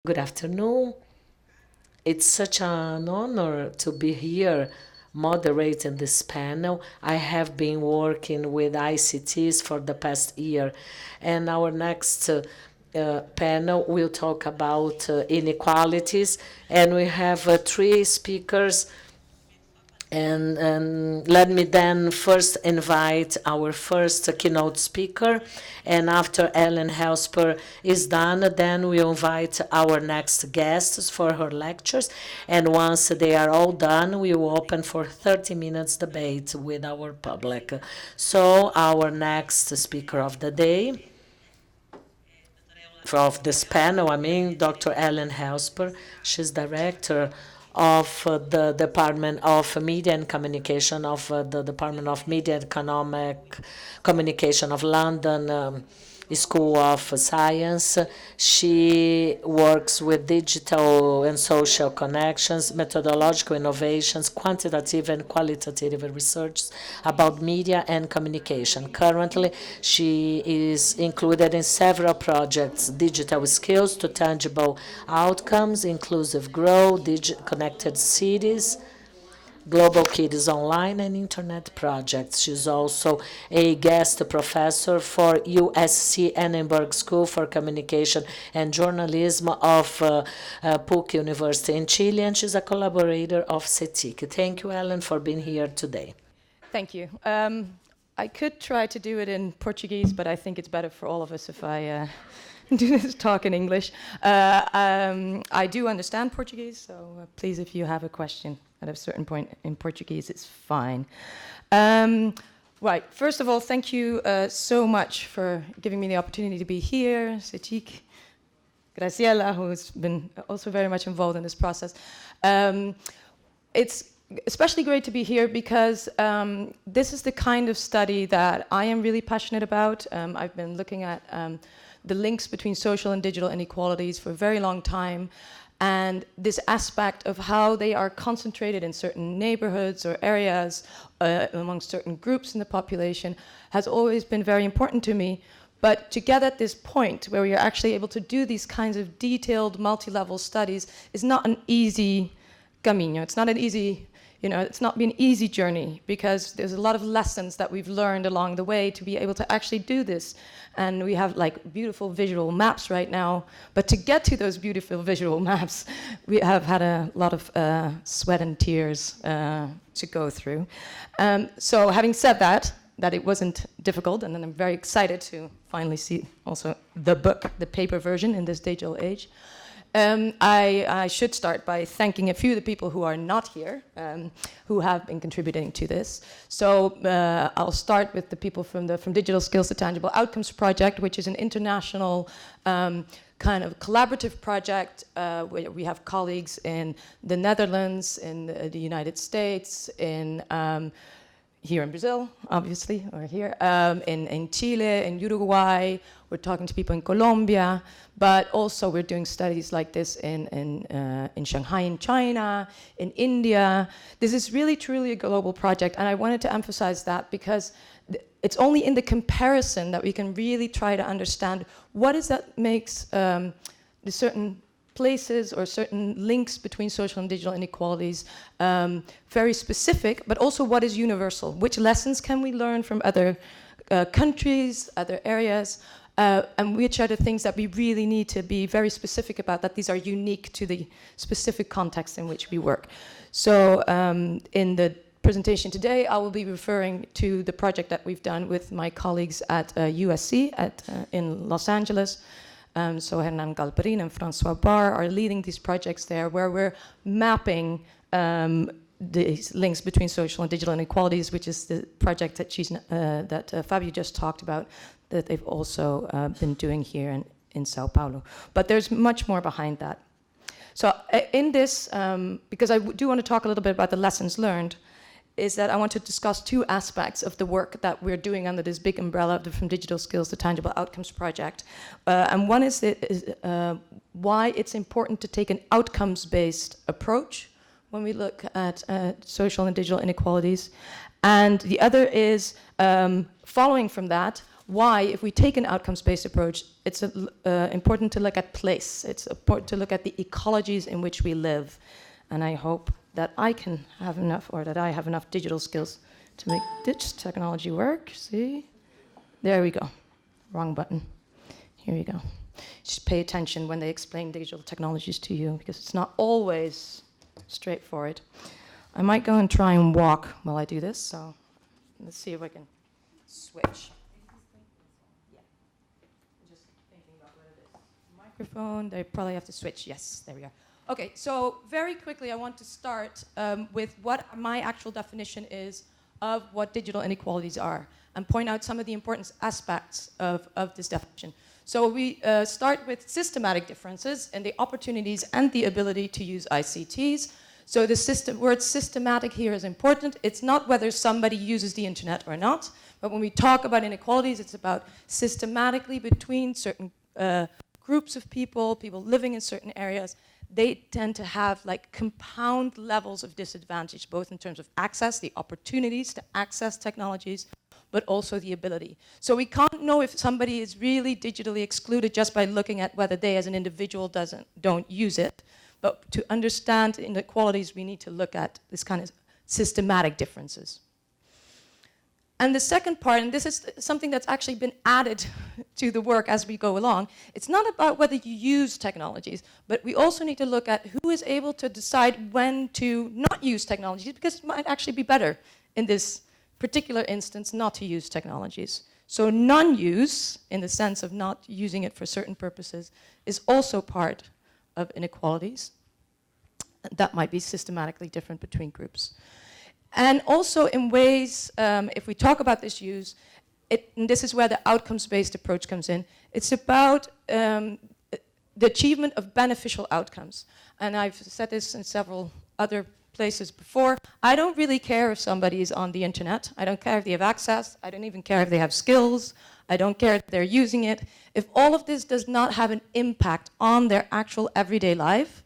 Good afternoon. It's such an honor to be here moderating this panel. I have been working with ICTs for the past year, and our next panel will talk about inequalities, and we have three speakers. And let me then first invite our first keynote speaker. And after Ellen Helsper is done, then we'll invite our next guests for her lectures. And once they are all done, we will open for 30 minutes debate with our public. So our next speaker of the day, of this panel, Dr. Ellen Helsper. She's director of the Department of Media and Communication of the Department of Media and Economic Communication of London School of Science. She works with digital and social connections, methodological innovations, quantitative and qualitative research about media and communication. Currently, she is included in several projects: digital skills to tangible outcomes, inclusive growth, connected cities, Global Kids Online, and Internet projects. She's also a guest professor for USC Annenberg School for Communication and Journalism of PUC University in Chile, and she's a collaborator of Cetic. Thank you, Ellen, for being here today. Thank you. I could try to do it in Portuguese, but I think it's better for all of us if I do this talk in English. I do understand Portuguese, so please, if you have a question at a certain point in Portuguese, it's fine. Right, first of all, thank you so much for giving me the opportunity to be here. Cetic, Graciela, who's been also very much involved in this process. It's especially great to be here because this is the kind of study that I am really passionate about. I've been looking at the links between social and digital inequalities for a very long time, and this aspect of how they are concentrated in certain neighborhoods or areas among certain groups in the population has always been very important to me. But to get at this point where we are actually able to do these kinds of detailed multi-level studies is not an easy camino. It's not an easy, it's not been an easy journey, because there's a lot of lessons that we've learned along the way to be able to actually do this. And we have like beautiful visual maps right now, but to get to those beautiful visual maps, we have had a lot of sweat and tears to go through. So having said that it wasn't difficult, and then I'm very excited to finally see also the book, the paper version in this digital age. I should start by thanking a few of the people who are not here, who have been contributing to this. So I'll start with the people from Digital Skills to Tangible Outcomes project, which is an international kind of collaborative project where we have colleagues in the Netherlands, in the United States, in here in Brazil, obviously, or here, in Chile, in Uruguay. We're talking to people in Colombia, but also we're doing studies like this in Shanghai, in China, in India. This is really, truly a global project, and I wanted to emphasize that because it's only in the comparison that we can really try to understand what is that makes the certain places or certain links between social and digital inequalities very specific, but also what is universal. Which lessons can we learn from other countries, other areas, and which are the things that we really need to be very specific about, that these are unique to the specific context in which we work. So in the presentation today, I will be referring to the project that we've done with my colleagues at USC in Los Angeles. So Hernan Galperin and Francois Barr are leading these projects there, where we're mapping these links between social and digital inequalities, which is the project that Fabio just talked about, that they've also been doing here in São Paulo. But there's much more behind that. So in this, because I do want to talk a little bit about the lessons learned, is that I want to discuss two aspects of the work that we're doing under this big umbrella of the From Digital Skills to Tangible Outcomes project. And one is why it's important to take an outcomes-based approach when we look at social and digital inequalities. And the other is, following from that, why, if we take an outcomes-based approach, it's important to look at place. It's important to look at the ecologies in which we live. And I hope that I can have enough, or that I have enough digital skills to make this technology work. See? There we go. Wrong button. Here you go. Just pay attention when they explain digital technologies to you, because it's not always straightforward. I might go and try and walk while I do this, so let's see if I can switch. Yeah. Just thinking about where it is. Microphone, they probably have to switch. Yes, there we are. Okay, so very quickly I want to start with what my actual definition is of what digital inequalities are, and point out some of the important aspects of this definition. So we start with systematic differences in the opportunities and the ability to use ICTs. So the word systematic here is important. It's not whether somebody uses the internet or not, but when we talk about inequalities, it's about systematically between certain groups of people living in certain areas. They tend to have like compound levels of disadvantage, both in terms of access, the opportunities to access technologies, but also the ability. So we can't know if somebody is really digitally excluded just by looking at whether they as an individual don't use it. But to understand inequalities, we need to look at this kind of systematic differences. And the second part, and this is something that's actually been added to the work as we go along, it's not about whether you use technologies, but we also need to look at who is able to decide when to not use technologies, because it might actually be better in this particular instance not to use technologies. So non-use, in the sense of not using it for certain purposes, is also part of inequalities that might be systematically different between groups. And also in ways, if we talk about this use, and this is where the outcomes-based approach comes in, it's about the achievement of beneficial outcomes. And I've said this in several other places before. I don't really care if somebody is on the internet. I don't care if they have access. I don't even care if they have skills. I don't care if they're using it. If all of this does not have an impact on their actual everyday life,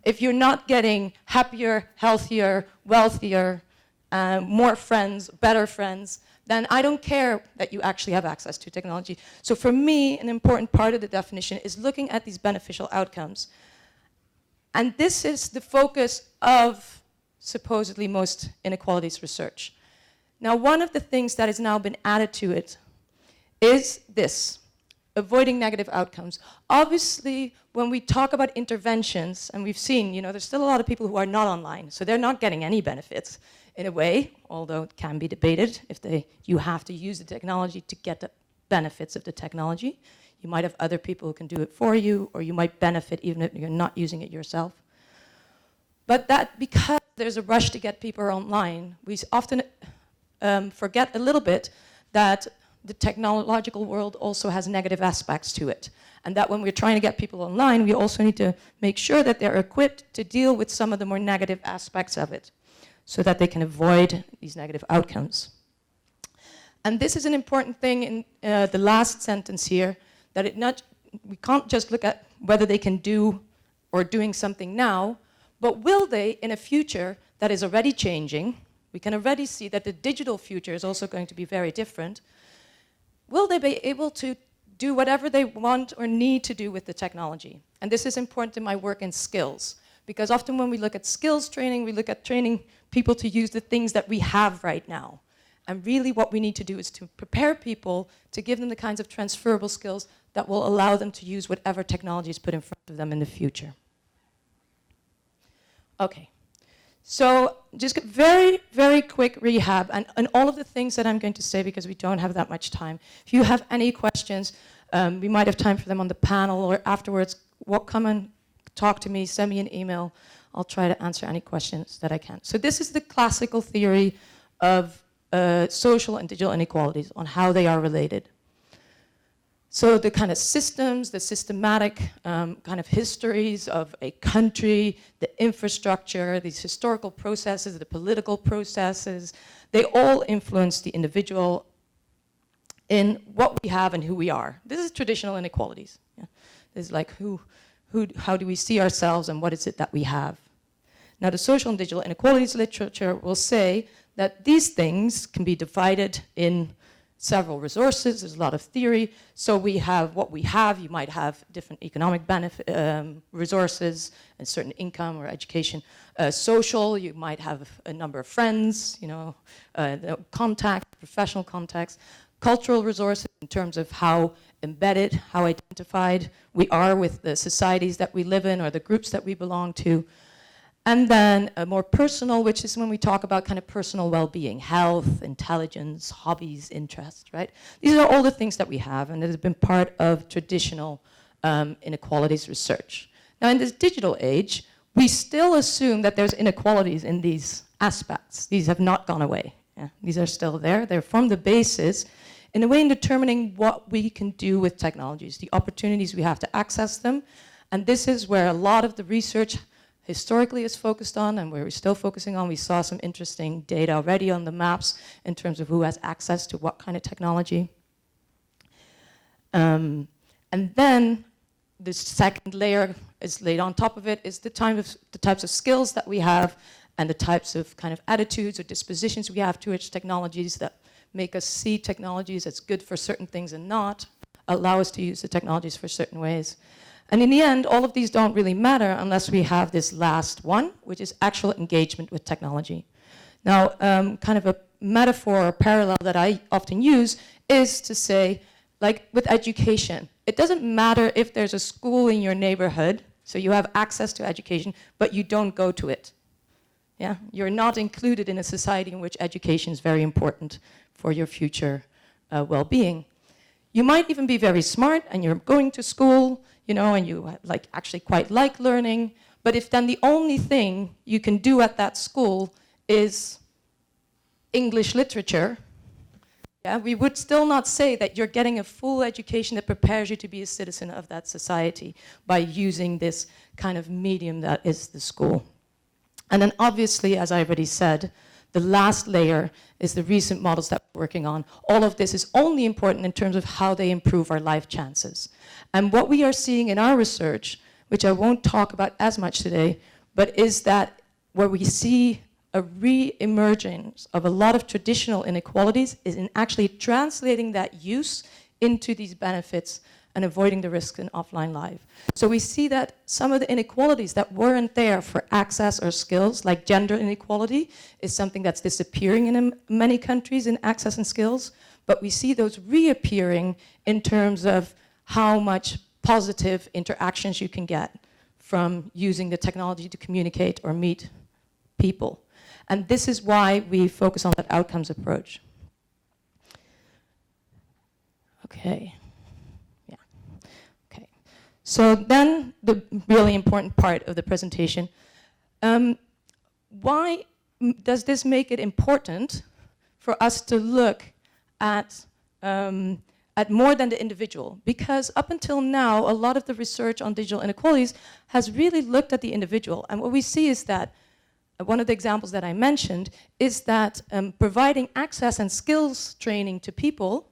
if you're not getting happier, healthier, wealthier, more friends, better friends, then I don't care that you actually have access to technology. So for me, an important part of the definition is looking at these beneficial outcomes. And this is the focus of supposedly most inequalities research. Now, one of the things that has now been added to it is this, avoiding negative outcomes. Obviously, when we talk about interventions, and we've seen, there's still a lot of people who are not online, so they're not getting any benefits in a way, although it can be debated if you have to use the technology to get the benefits of the technology. You might have other people who can do it for you, or you might benefit even if you're not using it yourself. But that, because there's a rush to get people online, we often forget a little bit that the technological world also has negative aspects to it. And that when we're trying to get people online, we also need to make sure that they're equipped to deal with some of the more negative aspects of it, so that they can avoid these negative outcomes. And this is an important thing in the last sentence here, that we can't just look at whether they can do or doing something now, but will they, in a future that is already changing, we can already see that the digital future is also going to be very different, will they be able to do whatever they want or need to do with the technology? And this is important in my work in skills, because often when we look at skills training, we look at training people to use the things that we have right now. And really what we need to do is to prepare people to give them the kinds of transferable skills that will allow them to use whatever technology is put in front of them in the future. Okay, so just a very, very quick recap and all of the things that I'm going to say, because we don't have that much time. If you have any questions, we might have time for them on the panel or afterwards. Come and talk to me, send me an email. I'll try to answer any questions that I can. So this is the classical theory of social and digital inequalities, on how they are related. So the kind of systems, the systematic kind of histories of a country, the infrastructure, these historical processes, the political processes, they all influence the individual in what we have and who we are. This is traditional inequalities. Yeah? This is like how do we see ourselves and what is it that we have? Now the social and digital inequalities literature will say that these things can be divided in several resources, there's a lot of theory. So we have what we have. You might have different economic benefit, resources, and certain income or education. Social, you might have a number of friends, you know, contact, professional contacts. Cultural resources in terms of how embedded, how identified we are with the societies that we live in or the groups that we belong to. And then a more personal, which is when we talk about kind of personal well-being, health, intelligence, hobbies, interests, right? These are all the things that we have and that have been part of traditional inequalities research. Now in this digital age, we still assume that there's inequalities in these aspects. These have not gone away. Yeah? These are still there. They're from the basis in a way in determining what we can do with technologies, the opportunities we have to access them. And this is where a lot of the research historically is focused on and where we're still focusing on. We saw some interesting data already on the maps in terms of who has access to what kind of technology. And then the second layer is laid on top of it is the types of skills that we have and the types of kind of attitudes or dispositions we have towards technologies that make us see technologies as good for certain things and not allow us to use the technologies for certain ways. And in the end, all of these don't really matter unless we have this last one, which is actual engagement with technology. Now, kind of a metaphor or parallel that I often use is to say, like with education, it doesn't matter if there's a school in your neighborhood, so you have access to education, but you don't go to it. Yeah? You're not included in a society in which education is very important for your future well-being. You might even be very smart and you're going to school, you know, and you like actually quite like learning, but if then the only thing you can do at that school is English literature, yeah, we would still not say that you're getting a full education that prepares you to be a citizen of that society by using this kind of medium that is the school. And then obviously, as I already said, the last layer is the recent models that we're working on. All of this is only important in terms of how they improve our life chances. And what we are seeing in our research, which I won't talk about as much today, but is that where we see a re-emergence of a lot of traditional inequalities is in actually translating that use into these benefits and avoiding the risks in offline life. So we see that some of the inequalities that weren't there for access or skills, like gender inequality, is something that's disappearing in many countries in access and skills, but we see those reappearing in terms of how much positive interactions you can get from using the technology to communicate or meet people. And this is why we focus on that outcomes approach. Okay. So then the really important part of the presentation, why does this make it important for us to look at more than the individual? Because up until now, a lot of the research on digital inequalities has really looked at the individual. And what we see is that, one of the examples that I mentioned, is that providing access and skills training to people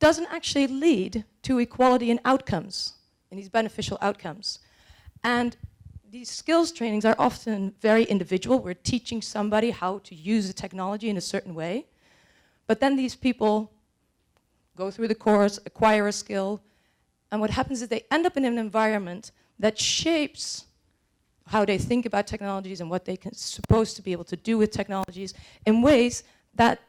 doesn't actually lead to equality in outcomes, in these beneficial outcomes. And these skills trainings are often very individual. We're teaching somebody how to use the technology in a certain way. But then these people go through the course, acquire a skill, and what happens is they end up in an environment that shapes how they think about technologies and what they can supposed to be able to do with technologies in ways that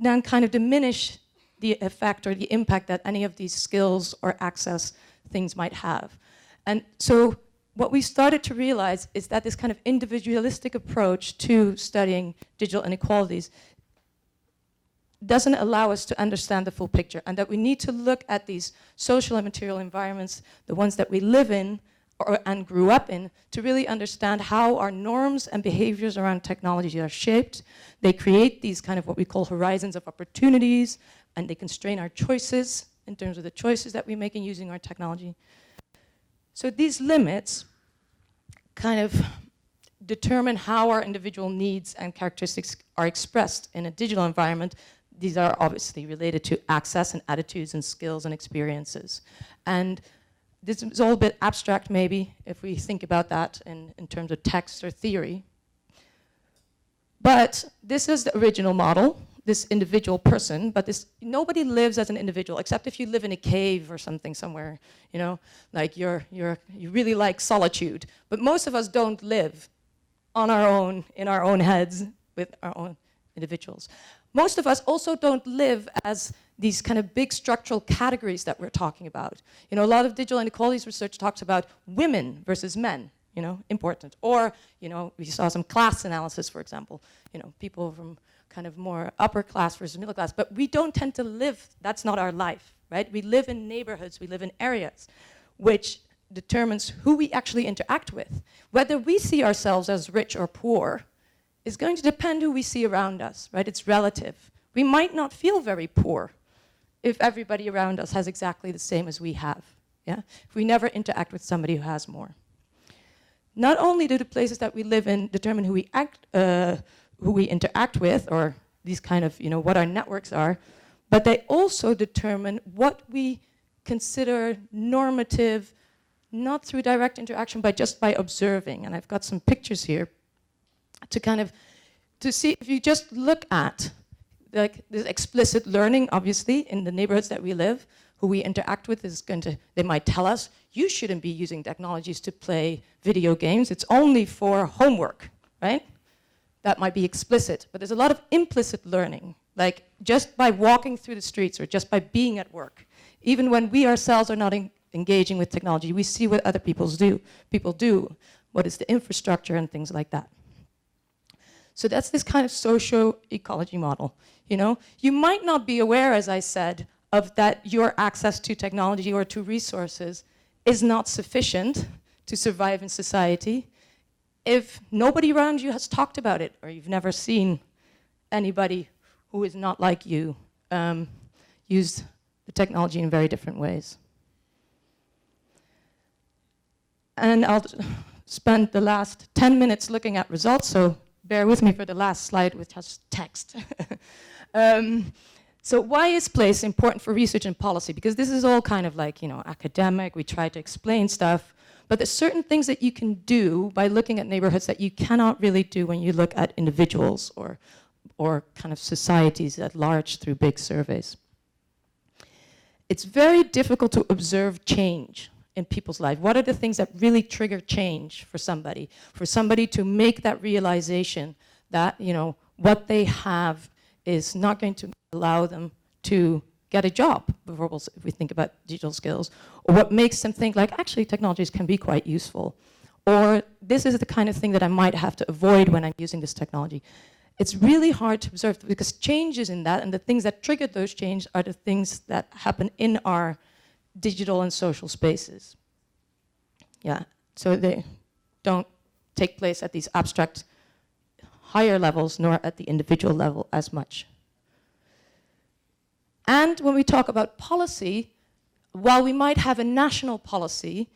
then kind of diminish the effect or the impact that any of these skills or access things might have. And so what we started to realize is that this kind of individualistic approach to studying digital inequalities doesn't allow us to understand the full picture, and that we need to look at these social and material environments, the ones that we live in and grew up in, to really understand how our norms and behaviors around technology are shaped. They create these kind of what we call horizons of opportunities, and they constrain our choices in terms of the choices that we make in using our technology. So these limits kind of determine how our individual needs and characteristics are expressed in a digital environment. These are obviously related to access and attitudes and skills and experiences. And this is all a bit abstract maybe if we think about that in terms of text or theory. But this is the original model this individual person, but nobody lives as an individual, except if you live in a cave or something somewhere, you know, like you really like solitude. But most of us don't live on our own, in our own heads, with our own individuals. Most of us also don't live as these kind of big structural categories that we're talking about. You know, a lot of digital inequalities research talks about women versus men, you know, important. Or, you know, we saw some class analysis, for example, you know, people from kind of more upper class versus middle class, but we don't tend to live, that's not our life, right? We live in neighborhoods, we live in areas, which determines who we actually interact with. Whether we see ourselves as rich or poor is going to depend who we see around us, right? It's relative. We might not feel very poor if everybody around us has exactly the same as we have, yeah? If we never interact with somebody who has more. Not only do the places that we live in determine who we interact with, or these kind of, you know, what our networks are, but they also determine what we consider normative, not through direct interaction, but just by observing. And I've got some pictures here to see if you just look at like this explicit learning, obviously, in the neighborhoods that we live, who we interact with is they might tell us, you shouldn't be using technologies to play video games, it's only for homework, right? That might be explicit, but there's a lot of implicit learning, like just by walking through the streets or just by being at work. Even when we ourselves are not engaging with technology, we see what other people do, what is the infrastructure and things like that. So that's this kind of socio-ecology model, you know? You might not be aware, as I said, of that your access to technology or to resources is not sufficient to survive in society if nobody around you has talked about it, or you've never seen anybody who is not like you use the technology in very different ways. And I'll spend the last 10 minutes looking at results, so bear with me for the last slide, which has text. So why is place important for research and policy? Because this is all kind of like, you know, academic, we try to explain stuff, but there's certain things that you can do by looking at neighborhoods that you cannot really do when you look at individuals or kind of societies at large through big surveys. It's very difficult to observe change in people's life. What are the things that really trigger change for somebody? For somebody to make that realization that, you know, what they have is not going to allow them to get a job, if we think about digital skills, or what makes them think like, actually technologies can be quite useful, or this is the kind of thing that I might have to avoid when I'm using this technology. It's really hard to observe because changes in that, and the things that trigger those changes are the things that happen in our digital and social spaces. Yeah, so they don't take place at these abstract higher levels nor at the individual level as much. And when we talk about policy, while we might have a national policy,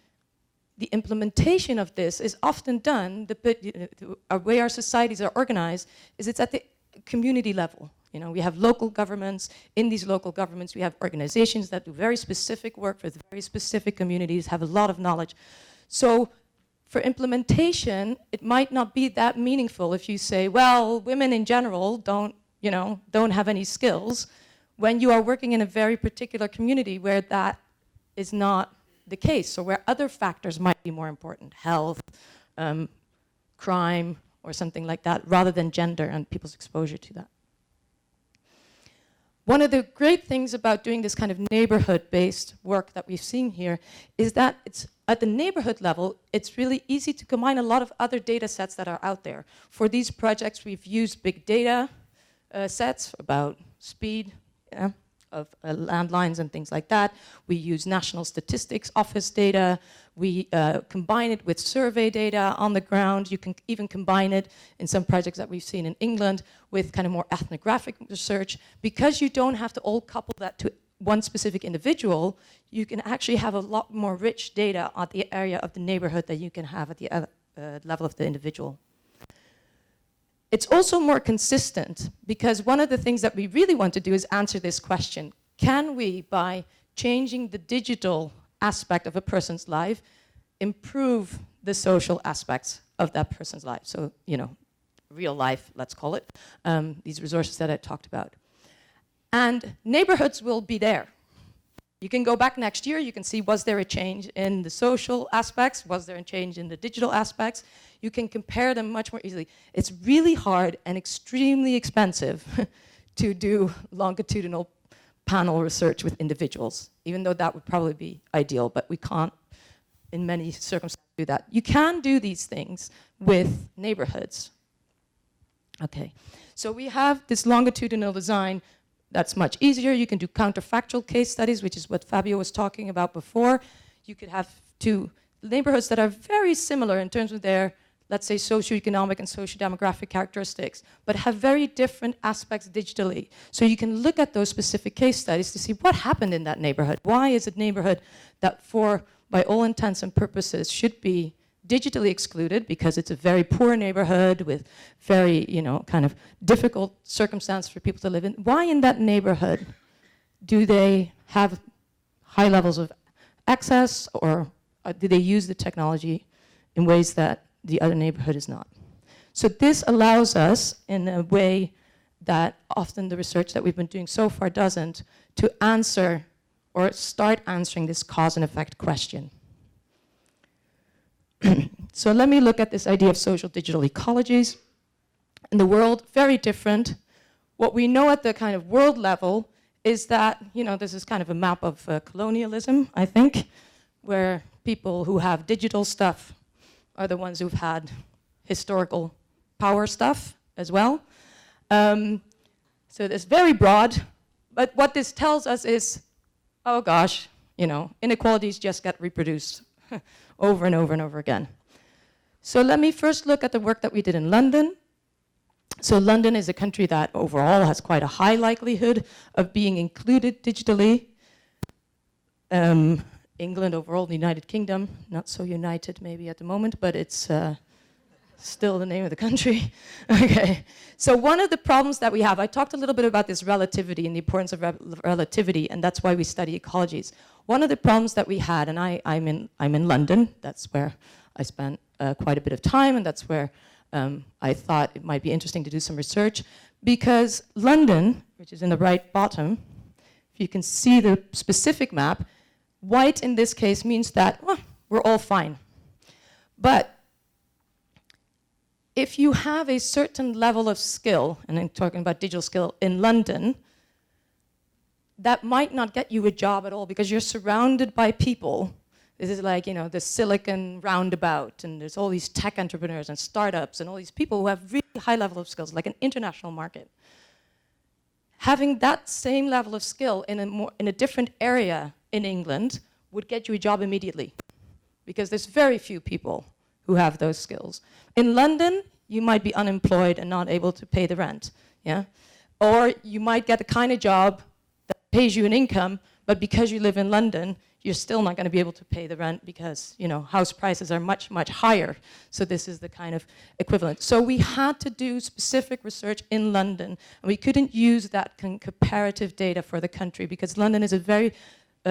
the implementation of this is often done, the way our societies are organized, is it's at the community level. You know, we have local governments. In these local governments, we have organizations that do very specific work with very specific communities, have a lot of knowledge. So for implementation, it might not be that meaningful if you say, well, women in general don't have any skills, when you are working in a very particular community where that is not the case, or where other factors might be more important, health, crime, or something like that, rather than gender and people's exposure to that. One of the great things about doing this kind of neighborhood-based work that we've seen here is that it's at the neighborhood level, it's really easy to combine a lot of other data sets that are out there. For these projects, we've used big data sets about speed, of landlines and things like that. We use National Statistics Office data. We combine it with survey data on the ground. You can even combine it in some projects that we've seen in England with kind of more ethnographic research. Because you don't have to all couple that to one specific individual, you can actually have a lot more rich data at the area of the neighborhood that you can have at the level of the individual. It's also more consistent because one of the things that we really want to do is answer this question. Can we, by changing the digital aspect of a person's life, improve the social aspects of that person's life? So, you know, real life, let's call it, these resources that I talked about. And neighborhoods will be there. You can go back next year, you can see, was there a change in the social aspects? Was there a change in the digital aspects? You can compare them much more easily. It's really hard and extremely expensive to do longitudinal panel research with individuals, even though that would probably be ideal, but we can't, in many circumstances, do that. You can do these things with neighborhoods. Okay, so we have this longitudinal design that's much easier. You can do counterfactual case studies, which is what Fabio was talking about before. You could have two neighborhoods that are very similar in terms of their, let's say, socioeconomic and socio-demographic characteristics, but have very different aspects digitally. So you can look at those specific case studies to see what happened in that neighborhood. Why is it a neighborhood that, by all intents and purposes, should be digitally excluded because it's a very poor neighborhood with very, kind of difficult circumstances for people to live in? Why in that neighborhood do they have high levels of access, or do they use the technology in ways that the other neighborhood is not? So this allows us, in a way that often the research that we've been doing so far doesn't, to answer or start answering this cause and effect question. So let me look at this idea of social digital ecologies. In the world, very different. What we know at the kind of world level is that, this is kind of a map of colonialism, I think, where people who have digital stuff are the ones who've had historical power stuff as well. So it's very broad, but what this tells us is, oh gosh, inequalities just get reproduced over and over and over again. So let me first look at the work that we did in London. So London is a country that overall has quite a high likelihood of being included digitally. England overall, the United Kingdom, not so united maybe at the moment, but it's still the name of the country. Okay, so one of the problems that we have, I talked a little bit about this relativity and the importance of relativity, and that's why we study ecologies. One of the problems that we had, and I'm in London, that's where I spent quite a bit of time, and that's where I thought it might be interesting to do some research, because London, which is in the right bottom, if you can see the specific map, white in this case means that, well, we're all fine. But if you have a certain level of skill, and I'm talking about digital skill in London, that might not get you a job at all because you're surrounded by people. This is like, the Silicon roundabout, and there's all these tech entrepreneurs and startups and all these people who have really high level of skills, like an international market. Having that same level of skill in a different area in England would get you a job immediately, because there's very few people who have those skills. In London, you might be unemployed and not able to pay the rent, yeah? Or you might get the kind of job that pays you an income, but because you live in London, you're still not going to be able to pay the rent because, house prices are much, much higher. So this is the kind of equivalent. So we had to do specific research in London, and we couldn't use that comparative data for the country because London is a very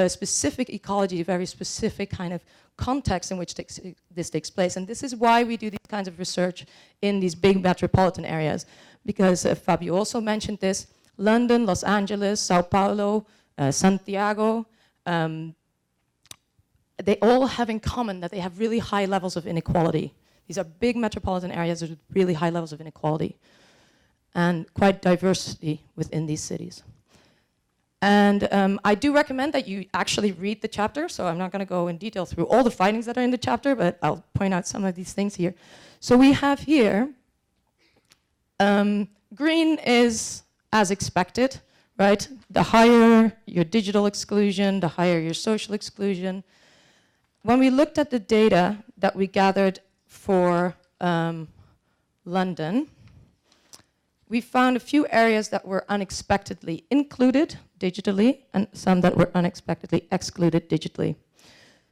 specific ecology, a very specific kind of context in which this takes place. And this is why we do these kinds of research in these big metropolitan areas. Because Fabio also mentioned this, London, Los Angeles, Sao Paulo, Santiago, they all have in common that they have really high levels of inequality. These are big metropolitan areas with really high levels of inequality and quite diversity within these cities. And I do recommend that you actually read the chapter, so I'm not going to go in detail through all the findings that are in the chapter, but I'll point out some of these things here. So we have here, green is as expected, right? The higher your digital exclusion, the higher your social exclusion. When we looked at the data that we gathered for London, we found a few areas that were unexpectedly included digitally and some that were unexpectedly excluded digitally.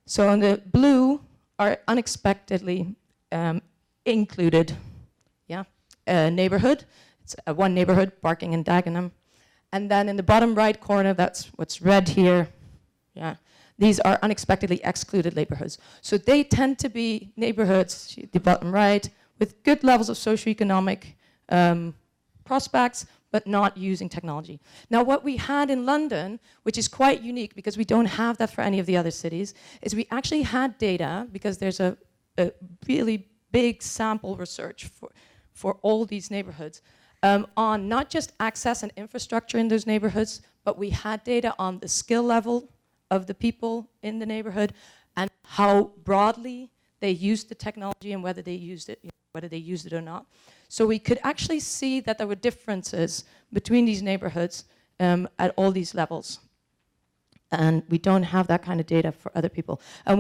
So in the blue are unexpectedly included, neighborhood. It's one neighborhood, Barking and Dagenham. And then in the bottom right corner, that's what's red here, these are unexpectedly excluded neighborhoods. So they tend to be neighborhoods, the bottom right, with good levels of socioeconomic prospects, but not using technology. Now, what we had in London, which is quite unique because we don't have that for any of the other cities, is we actually had data, because there's a really big sample research for all these neighborhoods, on not just access and infrastructure in those neighborhoods, but we had data on the skill level of the people in the neighborhood and how broadly they used the technology and whether they used it or not. So we could actually see that there were differences between these neighborhoods at all these levels. And we don't have that kind of data for other people. And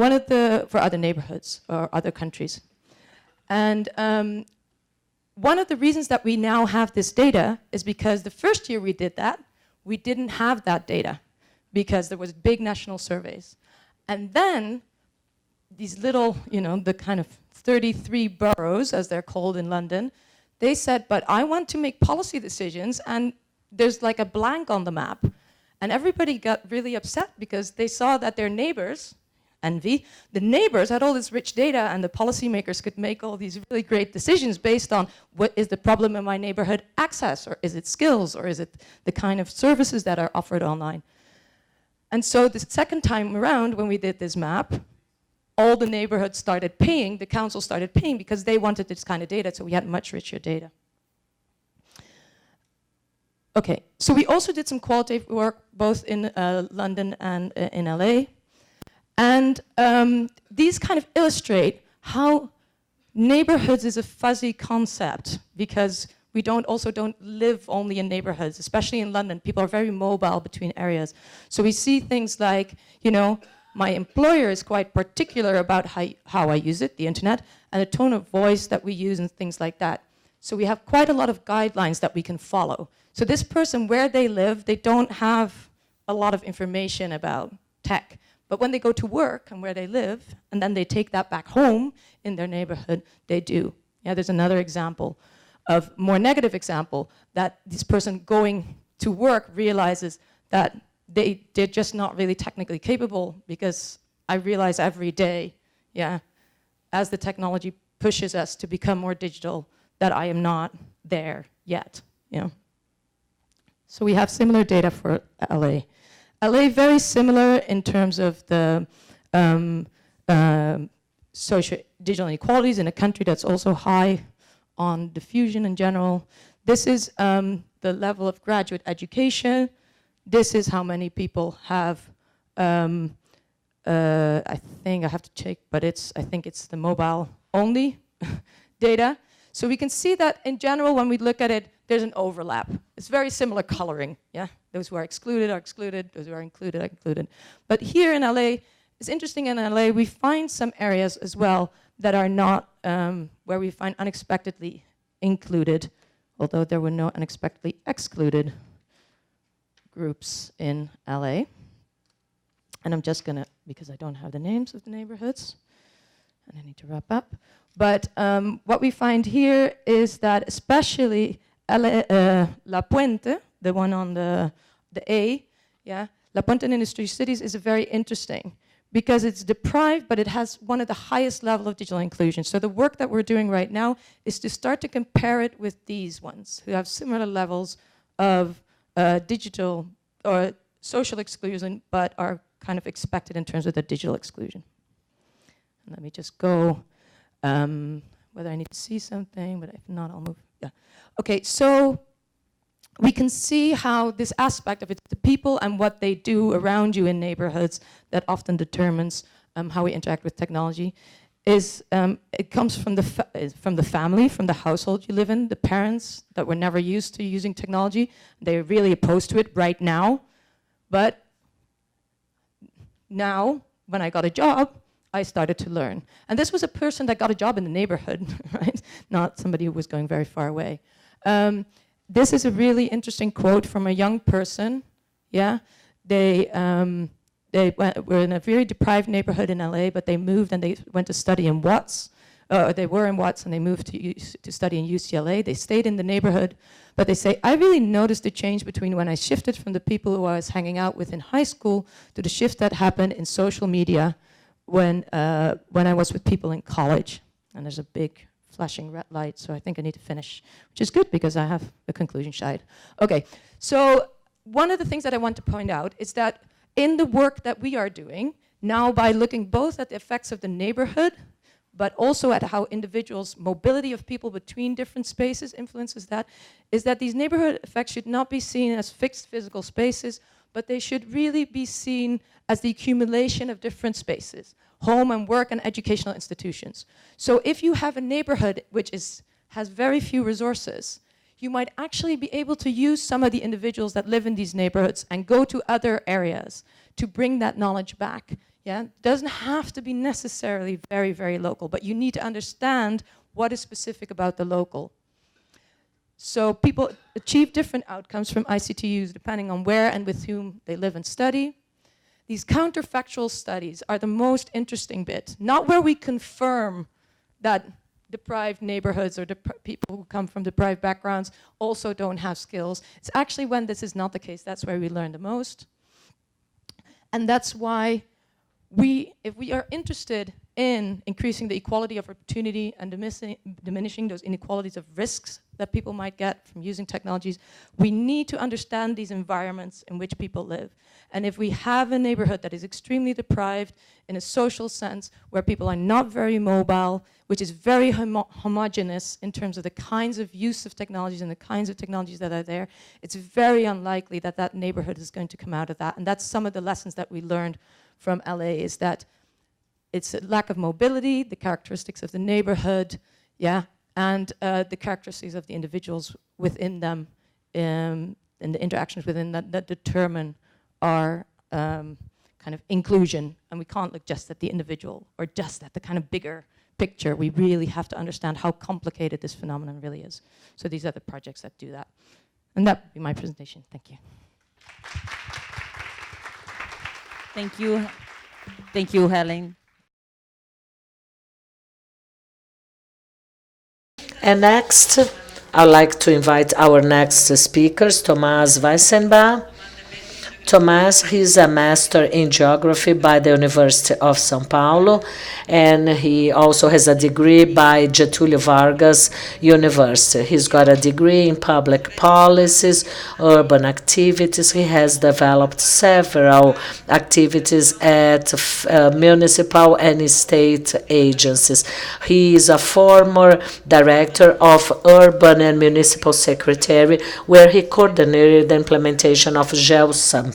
for other neighborhoods or other countries. And one of the reasons that we now have this data is because the first year we did that, we didn't have that data because there was big national surveys. And then these little, the kind of 33 boroughs, as they're called in London, they said, but I want to make policy decisions, and there's like a blank on the map. And everybody got really upset because they saw that their neighbors, envy, the neighbors had all this rich data, and the policymakers could make all these really great decisions based on what is the problem in my neighborhood: access, or is it skills, or is it the kind of services that are offered online? And so the second time around, when we did this map, all the neighborhoods started paying, the council started paying because they wanted this kind of data, so we had much richer data. Okay, so we also did some qualitative work both in London and in LA. And these kind of illustrate how neighborhoods is a fuzzy concept, because we don't live only in neighborhoods, especially in London. People are very mobile between areas. So we see things like, my employer is quite particular about how I use it, the internet, and the tone of voice that we use and things like that. So we have quite a lot of guidelines that we can follow. So this person, where they live, they don't have a lot of information about tech. But when they go to work and where they live, and then they take that back home in their neighborhood, they do. Yeah, there's another example of more negative example, that this person going to work realizes that they're just not really technically capable, because I realize every day, as the technology pushes us to become more digital, that I am not there yet. So we have similar data for LA. LA very similar in terms of the social digital inequalities in a country that's also high on diffusion in general. This is the level of graduate education. This is how many people have, I think I have to check, but I think it's the mobile only data. So we can see that in general, when we look at it, there's an overlap. It's very similar coloring, Those who are excluded, those who are included are included. But here in LA, it's interesting, in LA, we find some areas as well that are not, where we find unexpectedly included, although there were no unexpectedly excluded groups in LA. And I'm just gonna, because I don't have the names of the neighborhoods, and I need to wrap up. But what we find here is that especially La Puente, the one on the A, La Puente in Industry Cities is very interesting because it's deprived, but it has one of the highest level of digital inclusion. So the work that we're doing right now is to start to compare it with these ones, who have similar levels of digital or social exclusion, but are kind of expected in terms of the digital exclusion. And let me just go, whether I need to see something, but if not, I'll move. Okay, so we can see how this aspect of it, the people and what they do around you in neighborhoods, that often determines how we interact with technology, is it comes from the family, from the household you live in, the parents that were never used to using technology. They're really opposed to it right now. But now, when I got a job, I started to learn. And this was a person that got a job in the neighborhood, right? Not somebody who was going very far away. This is a really interesting quote from a young person. They were in a very deprived neighborhood in LA, but they moved and they went to study in Watts. They were in Watts and they moved to study in UCLA. They stayed in the neighborhood, but they say, I really noticed the change between when I shifted from the people who I was hanging out with in high school to the shift that happened in social media when I was with people in college. And there's a big flashing red light, so I think I need to finish, which is good because I have a conclusion slide. Okay, so one of the things that I want to point out is that in the work that we are doing, now by looking both at the effects of the neighborhood, but also at how individuals' mobility of people between different spaces influences that, is that these neighborhood effects should not be seen as fixed physical spaces, but they should really be seen as the accumulation of different spaces, home and work and educational institutions. So if you have a neighborhood which has very few resources, you might actually be able to use some of the individuals that live in these neighborhoods and go to other areas to bring that knowledge back. Yeah, it doesn't have to be necessarily very, very local, but you need to understand what is specific about the local. So people achieve different outcomes from ICT use depending on where and with whom they live and study. These counterfactual studies are the most interesting bit, not where we confirm that deprived neighborhoods or people who come from deprived backgrounds also don't have skills. It's actually when this is not the case, that's where we learn the most. And that's why if we are interested in increasing the equality of opportunity and diminishing those inequalities of risks that people might get from using technologies, we need to understand these environments in which people live. And if we have a neighborhood that is extremely deprived in a social sense, where people are not very mobile, which is very homogeneous in terms of the kinds of use of technologies and the kinds of technologies that are there, it's very unlikely that that neighborhood is going to come out of that. And that's some of the lessons that we learned from LA, is that it's a lack of mobility, the characteristics of the neighborhood, yeah, and the characteristics of the individuals within them, and the interactions within that determine our kind of inclusion. And we can't look just at the individual or just at the kind of bigger picture. We really have to understand how complicated this phenomenon really is. So these are the projects that do that. And that would be my presentation. Thank you. Thank you. Thank you, Helen. And next, I'd like to invite our next speakers, Thomas Weissenbach. Thomas, he's a master in geography by the University of São Paulo, and he also has a degree by Getúlio Vargas University. He's got a degree in public policies, urban activities. He has developed several activities at municipal and state agencies. He is a former director of Urban and Municipal Secretary, where he coordinated the implementation of GeoSampa,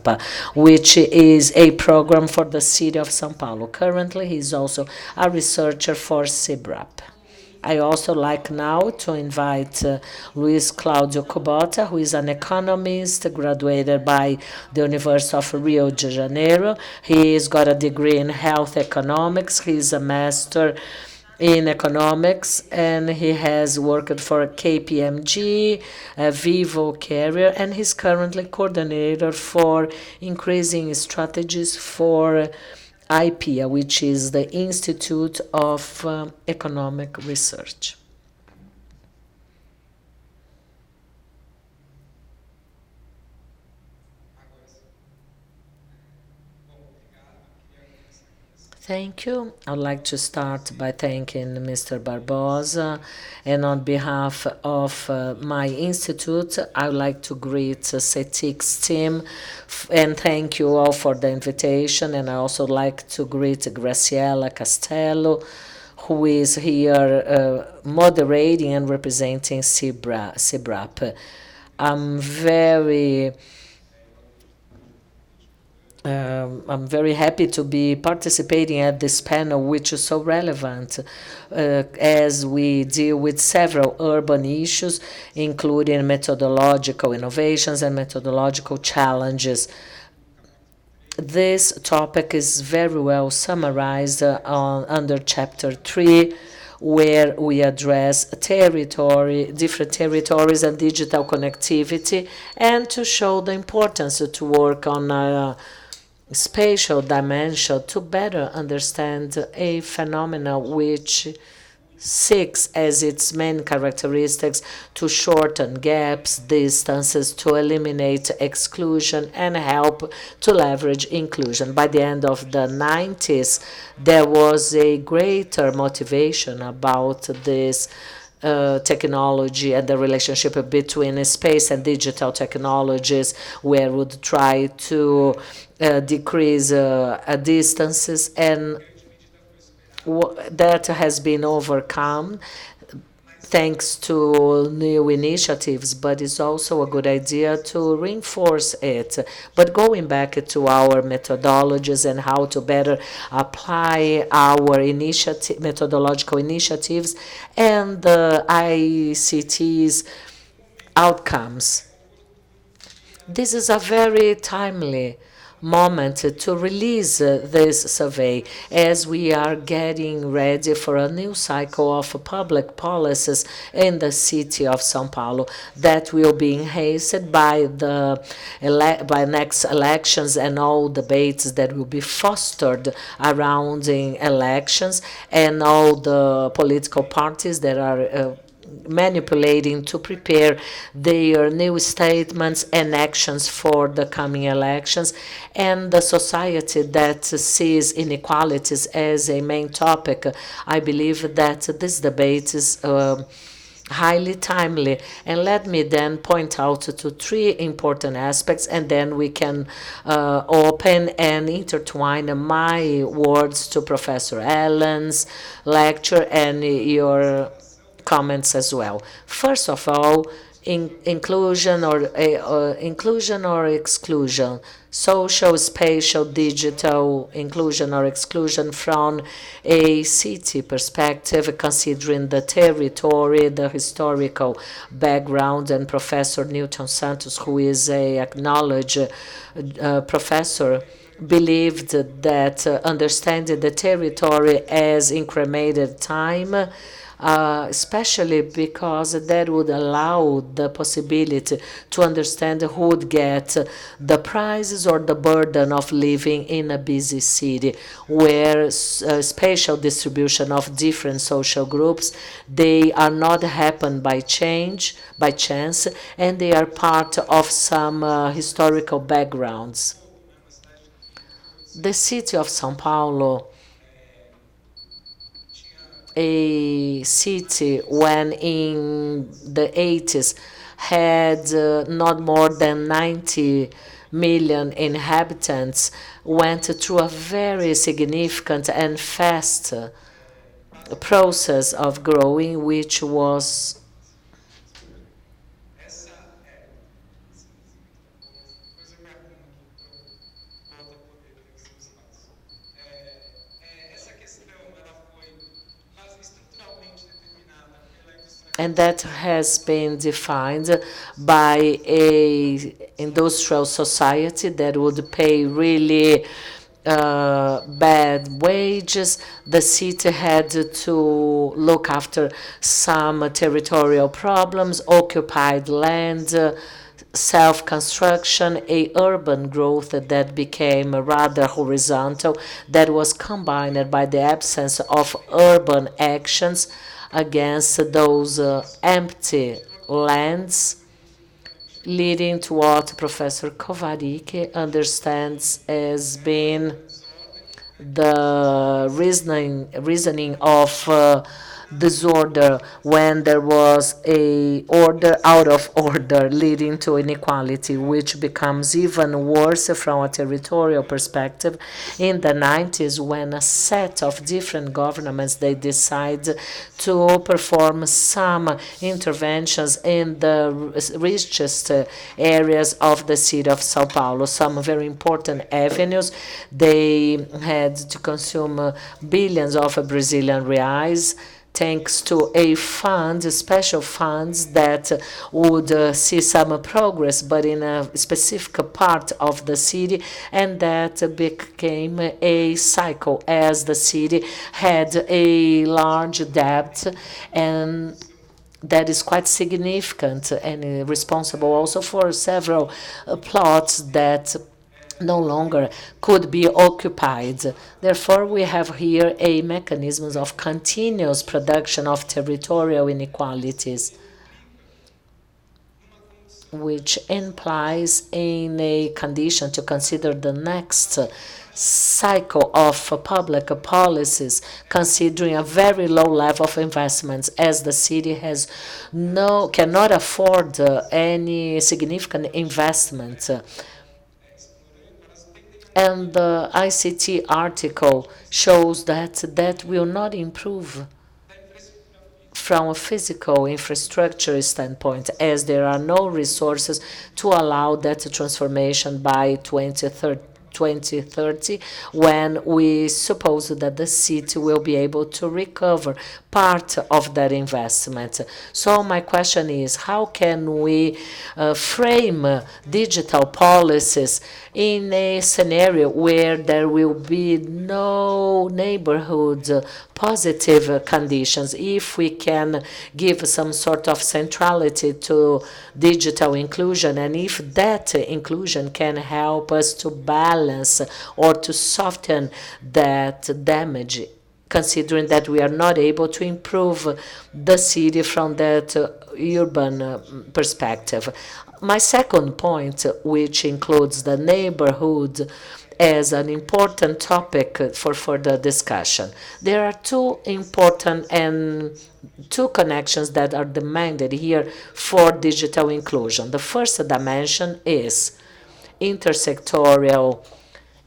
which is a program for the city of São Paulo. Currently, he is also a researcher for Cebrap. I also like now to invite Luis Cláudio Kubota, who is an economist graduated by the University of Rio de Janeiro. He's got a degree in health economics. He's a master in economics, and he has worked for KPMG, Vivo Carrier, and he's currently coordinator for increasing strategies for IPEA, which is the Institute of Economic Research. Thank you. I'd like to start by thanking Mr. Barbosa, and on behalf of my institute, I would like to greet Cetic's team and thank you all for the invitation. And I also like to greet Graciela Castello, who is here moderating and representing Cebrap. I'm very happy to be participating at this panel, which is so relevant as we deal with several urban issues, including methodological innovations and methodological challenges. This topic is very well summarized under Chapter 3, where we address different territories and digital connectivity, and to show the importance to work on spatial dimension to better understand a phenomenon which seeks as its main characteristics to shorten gaps, distances, to eliminate exclusion, and help to leverage inclusion. By the end of the 90s, there was a greater motivation about this technology and the relationship between space and digital technologies, where would try to decrease distances, and that has been overcome thanks to new initiatives, but it's also a good idea to reinforce it. But going back to our methodologies and how to better apply our methodological initiatives and the ICT's outcomes. This is a very timely moment to release this survey as we are getting ready for a new cycle of public policies in the city of São Paulo that will be enhanced by the next elections and all debates that will be fostered around elections, and all the political parties that are manipulating to prepare their new statements and actions for the coming elections, and the society that sees inequalities as a main topic. I believe that this debate is highly timely. And let me then point out to three important aspects, and then we can open and intertwine my words to Professor Allen's lecture and your comments as well. First of all, inclusion or exclusion, social, spatial, digital inclusion or exclusion from a city perspective, considering the territory, the historical background. And Professor Newton Santos, who is a acknowledged professor, believed that understanding the territory as incremented time, especially because that would allow the possibility to understand who would get the prizes or the burden of living in a busy city, where spatial distribution of different social groups, they are not happen by chance, and they are part of some historical backgrounds. The city of São Paulo, a city when in the 80s had not more than 90 million inhabitants, went through a very significant and fast process of growing, which was and that has been defined by a industrial society that would pay really bad wages. The city had to look after some territorial problems, occupied land, self-construction, a urban growth that became rather horizontal, that was combined by the absence of urban actions against those empty lands, leading to what Professor Kovarik understands as being the reasoning of disorder, when there was a order out of order, leading to inequality, which becomes even worse from a territorial perspective in the 90s, when a set of different governments, they decide to perform some interventions in the richest areas of the city of São Paulo, some very important avenues. They had to consume billions of Brazilian reais, thanks to a fund, special funds that would see some progress, but in a specific part of the city, and that became a cycle as the city had a large debt, and that is quite significant and responsible also for several plots that no longer could be occupied. Therefore, we have here a mechanism of continuous production of territorial inequalities, which implies in a condition to consider the next cycle of public policies, considering a very low level of investments, as the city cannot afford any significant investment. And the ICT article shows that will not improve from a physical infrastructure standpoint, as there are no resources to allow that transformation by 2030, when we suppose that the city will be able to recover part of that investment. So my question is, how can we frame digital policies in a scenario where there will be no neighborhood positive conditions, if we can give some sort of centrality to digital inclusion, and if that inclusion can help us to balance or to soften that damage, considering that we are not able to improve the city from that urban perspective. My second point, which includes the neighborhood as an important topic for further discussion. There are two important and two connections that are demanded here for digital inclusion. The first dimension is intersectorial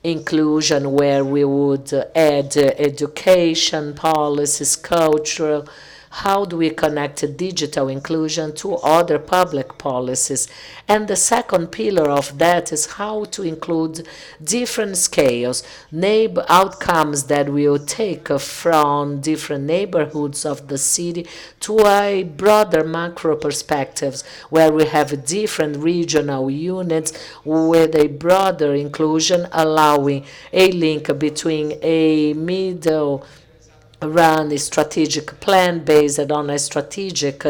inclusion, where we would add education, policies, cultural. How do we connect digital inclusion to other public policies? And the second pillar of that is how to include different scales, outcomes that will take from different neighborhoods of the city to a broader macro perspectives, where we have different regional units with a broader inclusion, allowing a link between a middle run a strategic plan based on a strategic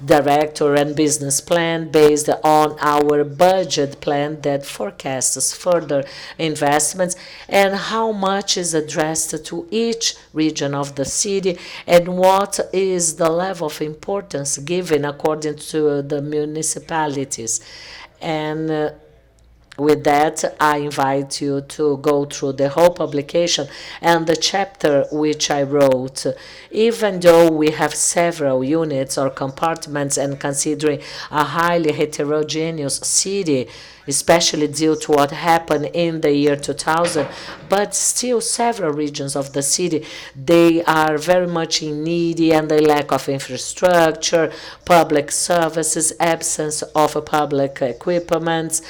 director and business plan based on our budget plan that forecasts further investments, and how much is addressed to each region of the city, and what is the level of importance given according to the municipalities. And with that, I invite you to go through the whole publication and the chapter which I wrote. Even though we have several units or compartments, and considering a highly heterogeneous city, especially due to what happened in the year 2000, but still several regions of the city, they are very much in need, and the lack of infrastructure, public services, absence of public equipment,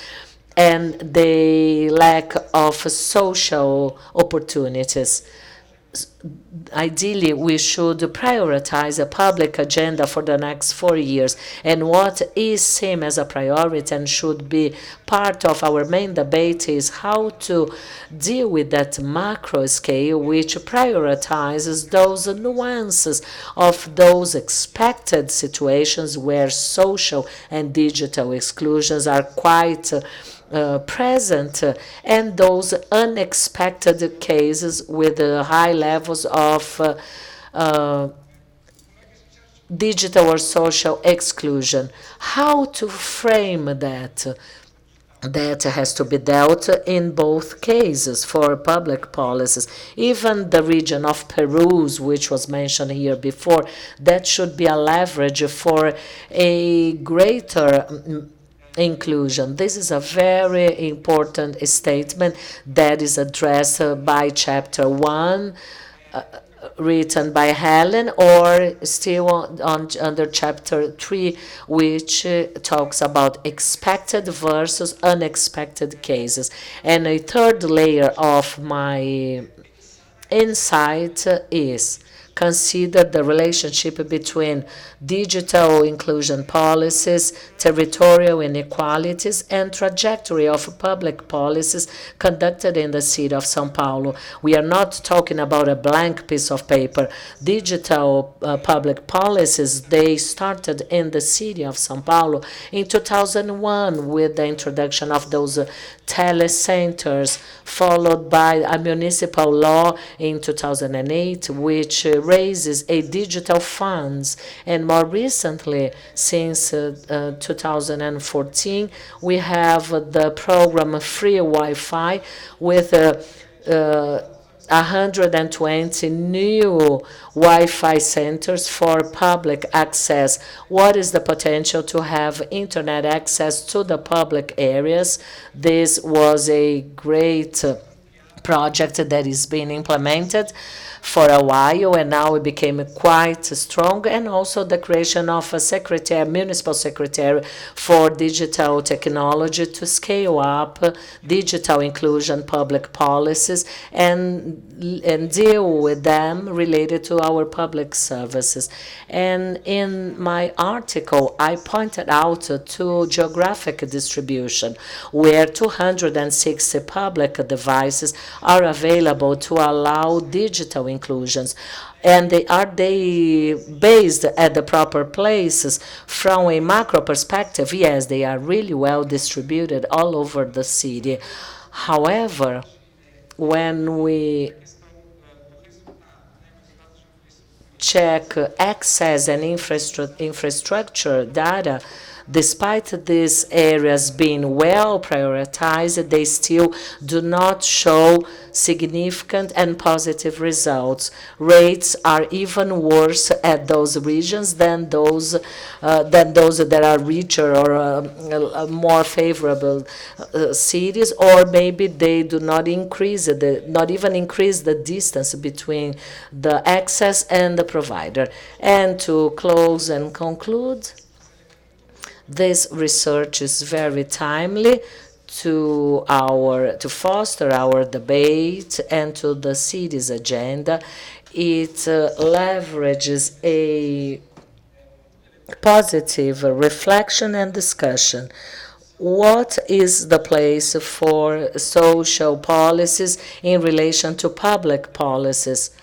and the lack of social opportunities. Ideally, we should prioritize a public agenda for the next 4 years, and what is seen as a priority and should be part of our main debate is how to deal with that macro scale, which prioritizes those nuances of those expected situations where social and digital exclusions are quite present, and those unexpected cases with high levels of digital or social exclusion. How to frame that? That has to be dealt in both cases for public policies. Even the region of Peru, which was mentioned here before, that should be a leverage for a greater inclusion. This is a very important statement that is addressed by chapter 1, written by Helen, or still under chapter 3, which talks about expected versus unexpected cases. And a third layer of my insight is considered the relationship between digital inclusion policies, territorial inequalities, and trajectory of public policies conducted in the city of São Paulo. We are not talking about a blank piece of paper. Digital public policies, they started in the city of São Paulo in 2001 with the introduction of those telecenters, followed by a municipal law in 2008, which raises a digital funds. And more recently, since 2014, we have the program Free Wi-Fi with 120 new Wi-Fi centers for public access. What is the potential to have internet access to the public areas? This was a great project that is being implemented for a while, and now it became quite strong, and also the creation of a secretary, municipal secretary for digital technology to scale up digital inclusion public policies and deal with them related to our public services. And in my article, I pointed out to geographic distribution, where 260 public devices are available to allow digital inclusions, and they based at the proper places. From a macro perspective, yes, they are really well distributed all over the city. However, when we check access and infrastructure data, despite these areas being well prioritized, they still do not show significant and positive results. Rates are even worse at those regions than those that are richer or more favorable cities, or maybe they do not not even increase the distance between the access and the provider. And to close and conclude, this research is very timely to foster our debate and to the city's agenda. It leverages a positive reflection and discussion. What is the place for social policies in relation to public policies?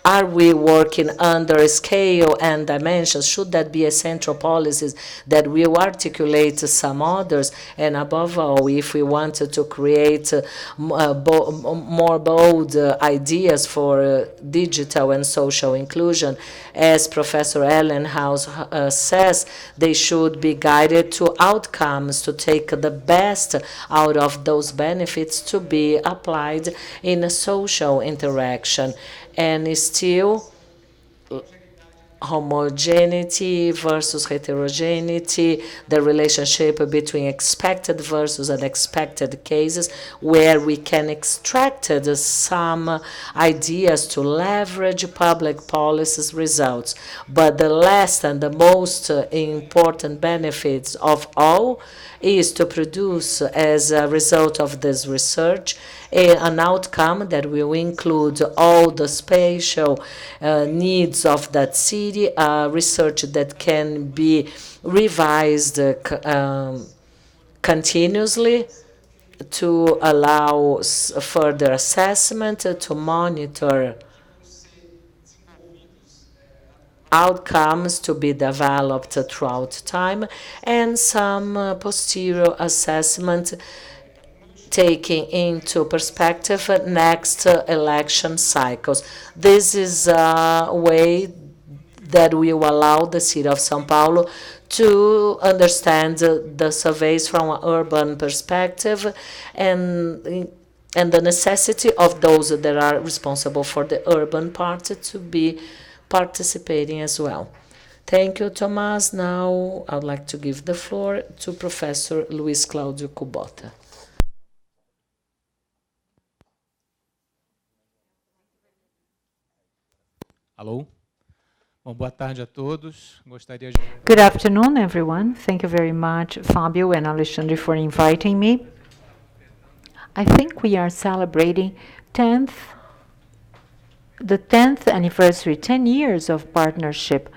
Are we working under a scale and dimensions? Should that be a central policies that will articulate some others? And above all, if we wanted to create more bold ideas for digital and social inclusion, as Professor Ellenhaus says, they should be guided to outcomes, to take the best out of those benefits to be applied in a social interaction. And still, homogeneity versus heterogeneity, the relationship between expected versus unexpected cases, where we can extract some ideas to leverage public policies results. But the last and the most important benefits of all is to produce, as a result of this research, an outcome that will include all the spatial needs of that city, research that can be revised continuously to allow further assessment, to monitor outcomes to be developed throughout time, and some posterior assessment taking into perspective next election cycles. This is a way that will allow the city of São Paulo to understand the surveys from an urban perspective and the necessity of those that are responsible for the urban part to be participating as well. Thank you, Tomás. Now I'd like to give the floor to Professor Luiz Cláudio Kubota. Alô? Bom, boa tarde a todos. Gostaria de... Good afternoon, everyone. Thank you very much, Fábio and Alexandre, for inviting me. I think we are celebrating 10th the 10th anniversary, 10 years of partnership.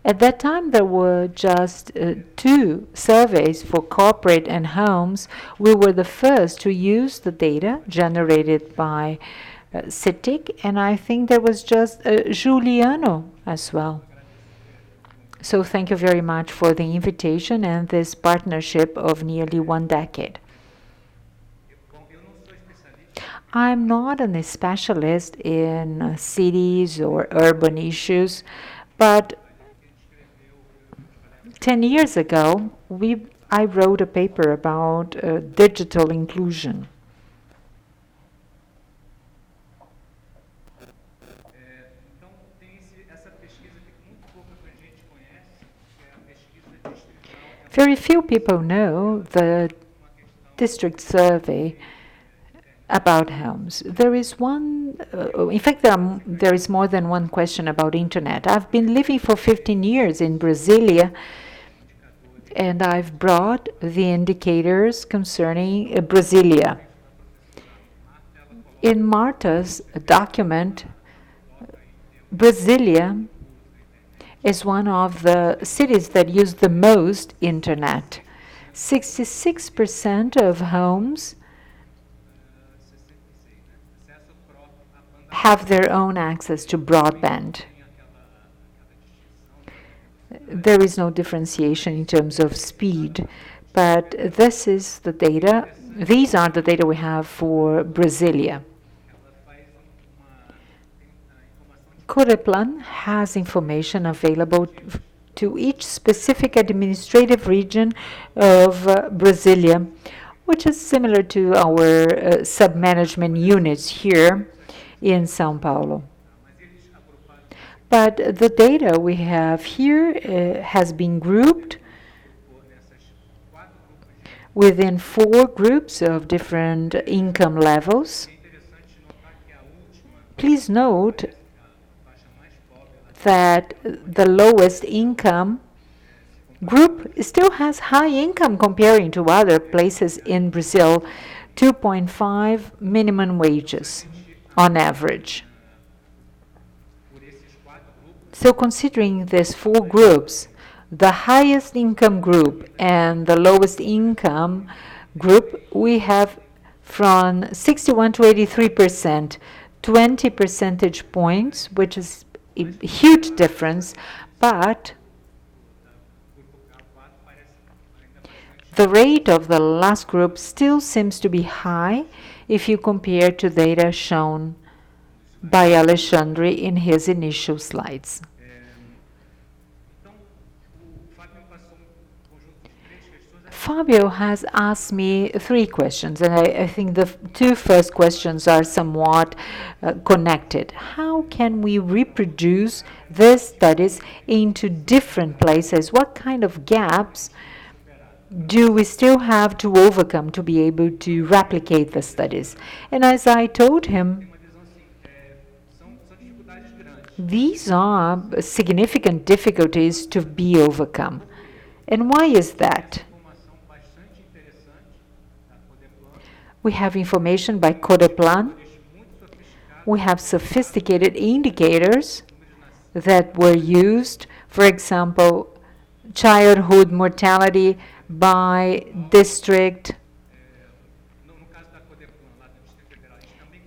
At that time, there were just 2 surveys for corporate and homes. We were the first to use the data generated by Cetic, and I think there was just Juliano as well. So thank you very much for the invitation and this partnership of nearly 1 decade. I'm not a specialist in cities or urban issues, but 10 years ago, I wrote a paper about digital inclusion. Very few people know the district survey about homes. There is one, in fact, there is more than one question about internet. I've been living for 15 years in Brasilia, and I've brought the indicators concerning Brasilia. In Marta's document, Brasilia is one of the cities that use the most internet. 66% of homes have their own access to broadband. There is no differentiation in terms of speed, but this is the data. These are the data we have for Brasilia. Coordenação has information available to each specific administrative region of Brasilia, which is similar to our sub-management units here in São Paulo. But the data we have here has been grouped within 4 groups of different income levels. Please note that the lowest income group still has high income comparing to other places in Brazil, 2.5 minimum wages on average. So considering these 4 groups, the highest income group and the lowest income group, we have from 61 to 83%, 20 percentage points, which is a huge difference, but the rate of the last group still seems to be high if you compare to data shown by Alexandre in his initial slides. Fabio has asked me 3 questions, and I think the 2 first questions are somewhat connected. How can we reproduce these studies into different places? What kind of gaps do we still have to overcome to be able to replicate the studies? And as I told him, these are significant difficulties to be overcome. And why is that? We have information by Coordenação. We have sophisticated indicators that were used, for example, childhood mortality by district.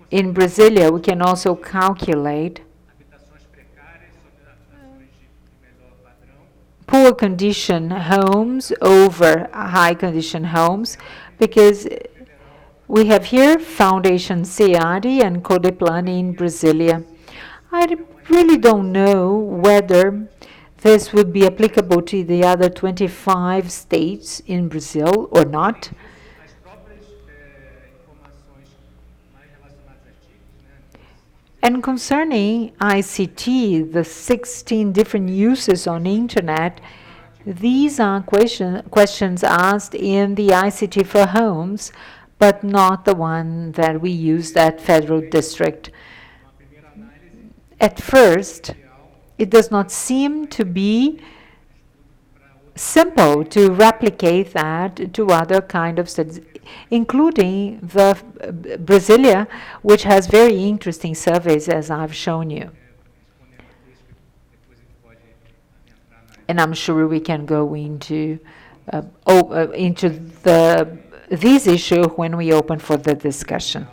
In Brasilia, we can also calculate poor condition homes over high condition homes, because we have here Foundation Sociedade and Coordenação in Brasilia. I really don't know whether this would be applicable to the other 25 states in Brazil or not. And concerning ICT, the 16 different uses on internet, these are questions asked in the ICT for homes, but not the one that we used at Federal District. At first, it does not seem to be simple to replicate that to other kind of studies, including the Brasilia, which has very interesting surveys, as I've shown you. And I'm sure we can go into this issue when we open for the discussion.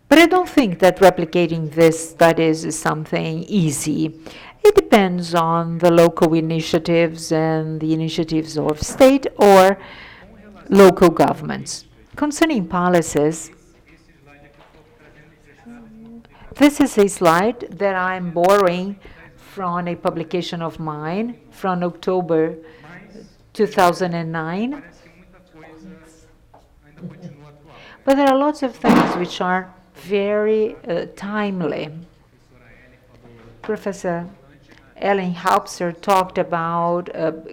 But I don't think that replicating these studies is something easy. It depends on the local initiatives and the initiatives of state or local governments. Concerning policies, this is a slide that I'm borrowing from a publication of mine from October 2009. But there are lots of things which are very timely. Professor Ellen Hauptzer talked about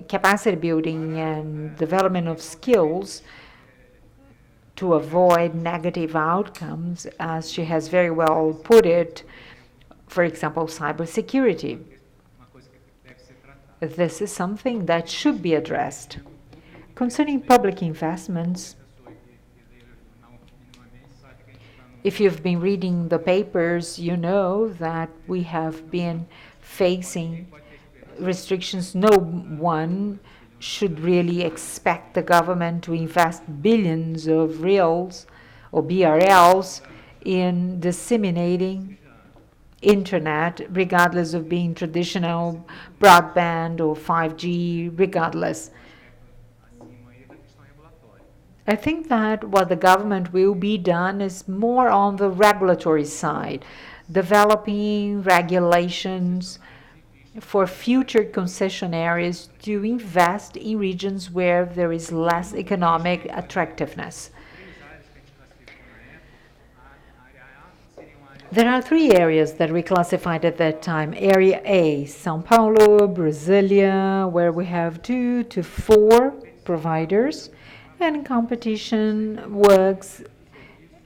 capacity building and development of skills to avoid negative outcomes, as she has very well put it, for example, cybersecurity. This is something that should be addressed. Concerning public investments, if you've been reading the papers, you know that we have been facing restrictions. No one should really expect the government to invest billions of reals or BRLs in disseminating internet, regardless of being traditional broadband or 5G, regardless. I think that what the government will be done is more on the regulatory side, developing regulations for future concessionaires to invest in regions where there is less economic attractiveness. There are 3 areas that we classified at that time. Area A, São Paulo, Brasilia, where we have 2 to 4 providers, and competition works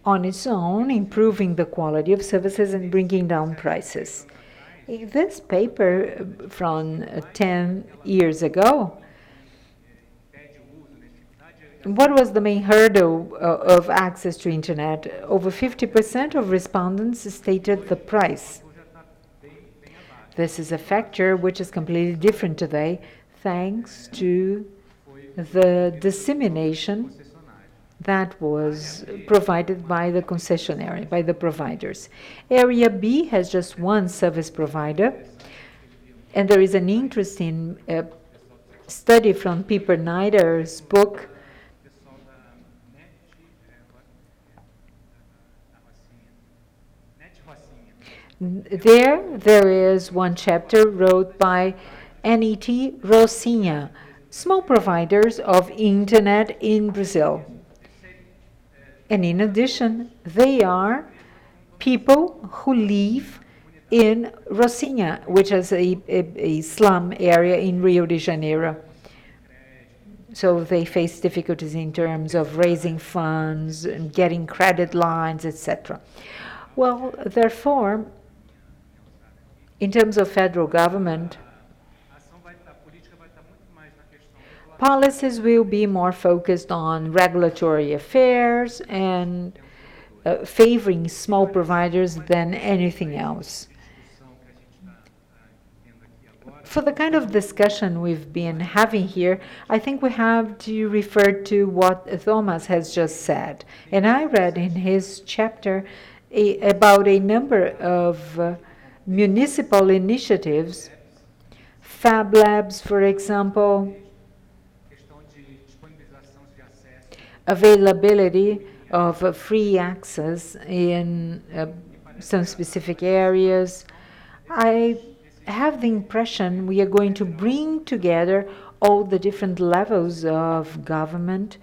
on its own, improving the quality of services and bringing down prices. In this paper from 10 years ago, what was the main hurdle of access to internet? Over 50% of respondents stated the price. This is a factor which is completely different today, thanks to the dissemination that was provided by the concessionary, by the providers. Area B has just one service provider, and there is an interesting study from Pieper Neider's book. There is one chapter wrote by NET Rocinha, small providers of internet in Brazil. And in addition, they are people who live in Rocinha, which is a slum area in Rio de Janeiro. So they face difficulties in terms of raising funds and getting credit lines, etc. Well, therefore, in terms of federal government, policies will be more focused on regulatory affairs and favoring small providers than anything else. For the kind of discussion we've been having here, I think we have to refer to what Thomas has just said. And I read in his chapter about a number of municipal initiatives, Fab Labs, for example, availability of free access in some specific areas. I have the impression we are going to bring together all the different levels of government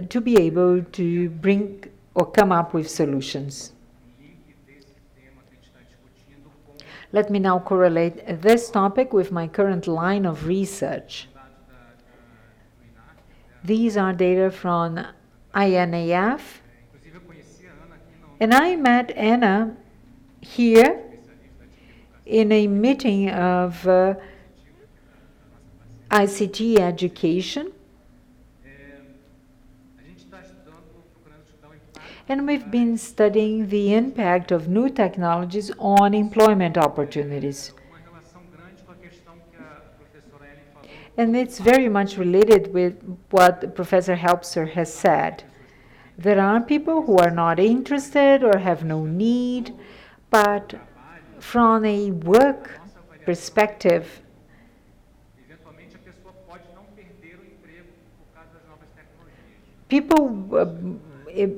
to be able to bring or come up with solutions. Let me now correlate this topic with my current line of research. These are data from INAF, and I met Anna here in a meeting of ICT education. And we've been studying the impact of new technologies on employment opportunities. And it's very much related with what Professor Helpser has said. There are people who are not interested or have no need, but from a work perspective, people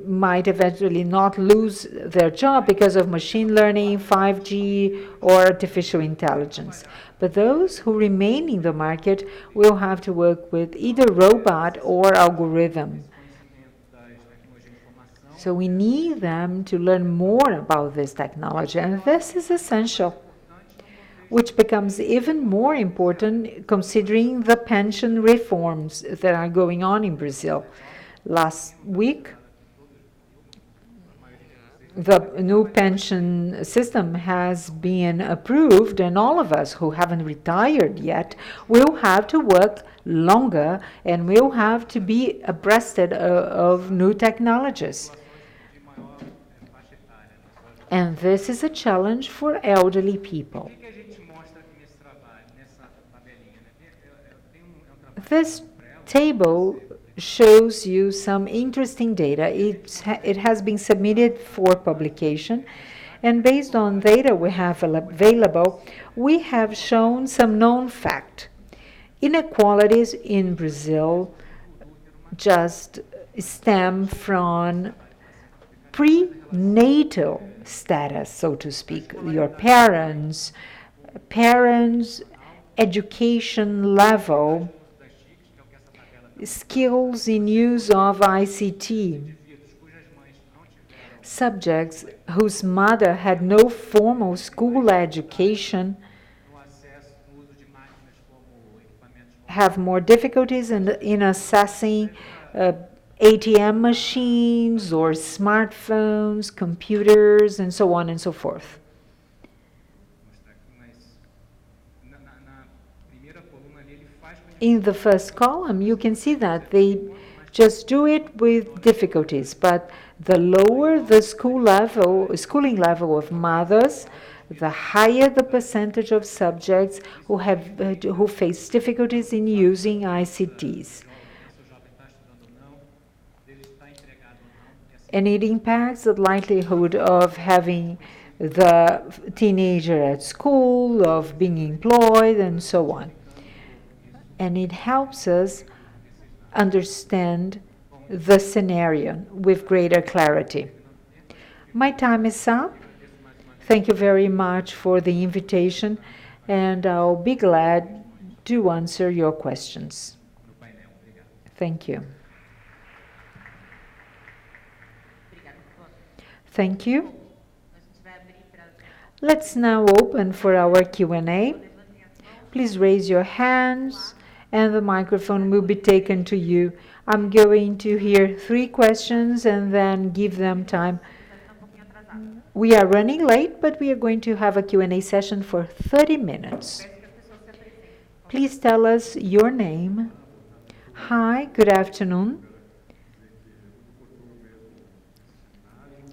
might eventually not lose their job because of machine learning, 5G, or artificial intelligence. But those who remain in the market will have to work with either robot or algorithm. So we need them to learn more about this technology, and this is essential, which becomes even more important considering the pension reforms that are going on in Brazil. Last week, the new pension system has been approved, and all of us who haven't retired yet will have to work longer and will have to be abreast of new technologies. And this is a challenge for elderly people. This table shows you some interesting data. It has been submitted for publication, and based on data we have available, we have shown some known fact. Inequalities in Brazil just stem from prenatal status, so to speak. Your parents' education level, skills in use of ICT. Subjects whose mother had no formal school education have more difficulties in accessing ATM machines or smartphones, computers, and so on and so forth. In the first column, you can see that they just do it with difficulties, but the lower the schooling level of mothers, the higher the percentage of subjects who face difficulties in using ICTs. And it impacts the likelihood of having the teenager at school, of being employed, and so on. And it helps us understand the scenario with greater clarity. My time is up. Thank you very much for the invitation, and I'll be glad to answer your questions. Thank you. Thank you. Let's now open for our Q&A. Please raise your hands, and the microphone will be taken to you. I'm going to hear 3 questions and then give them time. We are running late, but we are going to have a Q&A session for 30 minutes. Please tell us your name. Hi, good afternoon.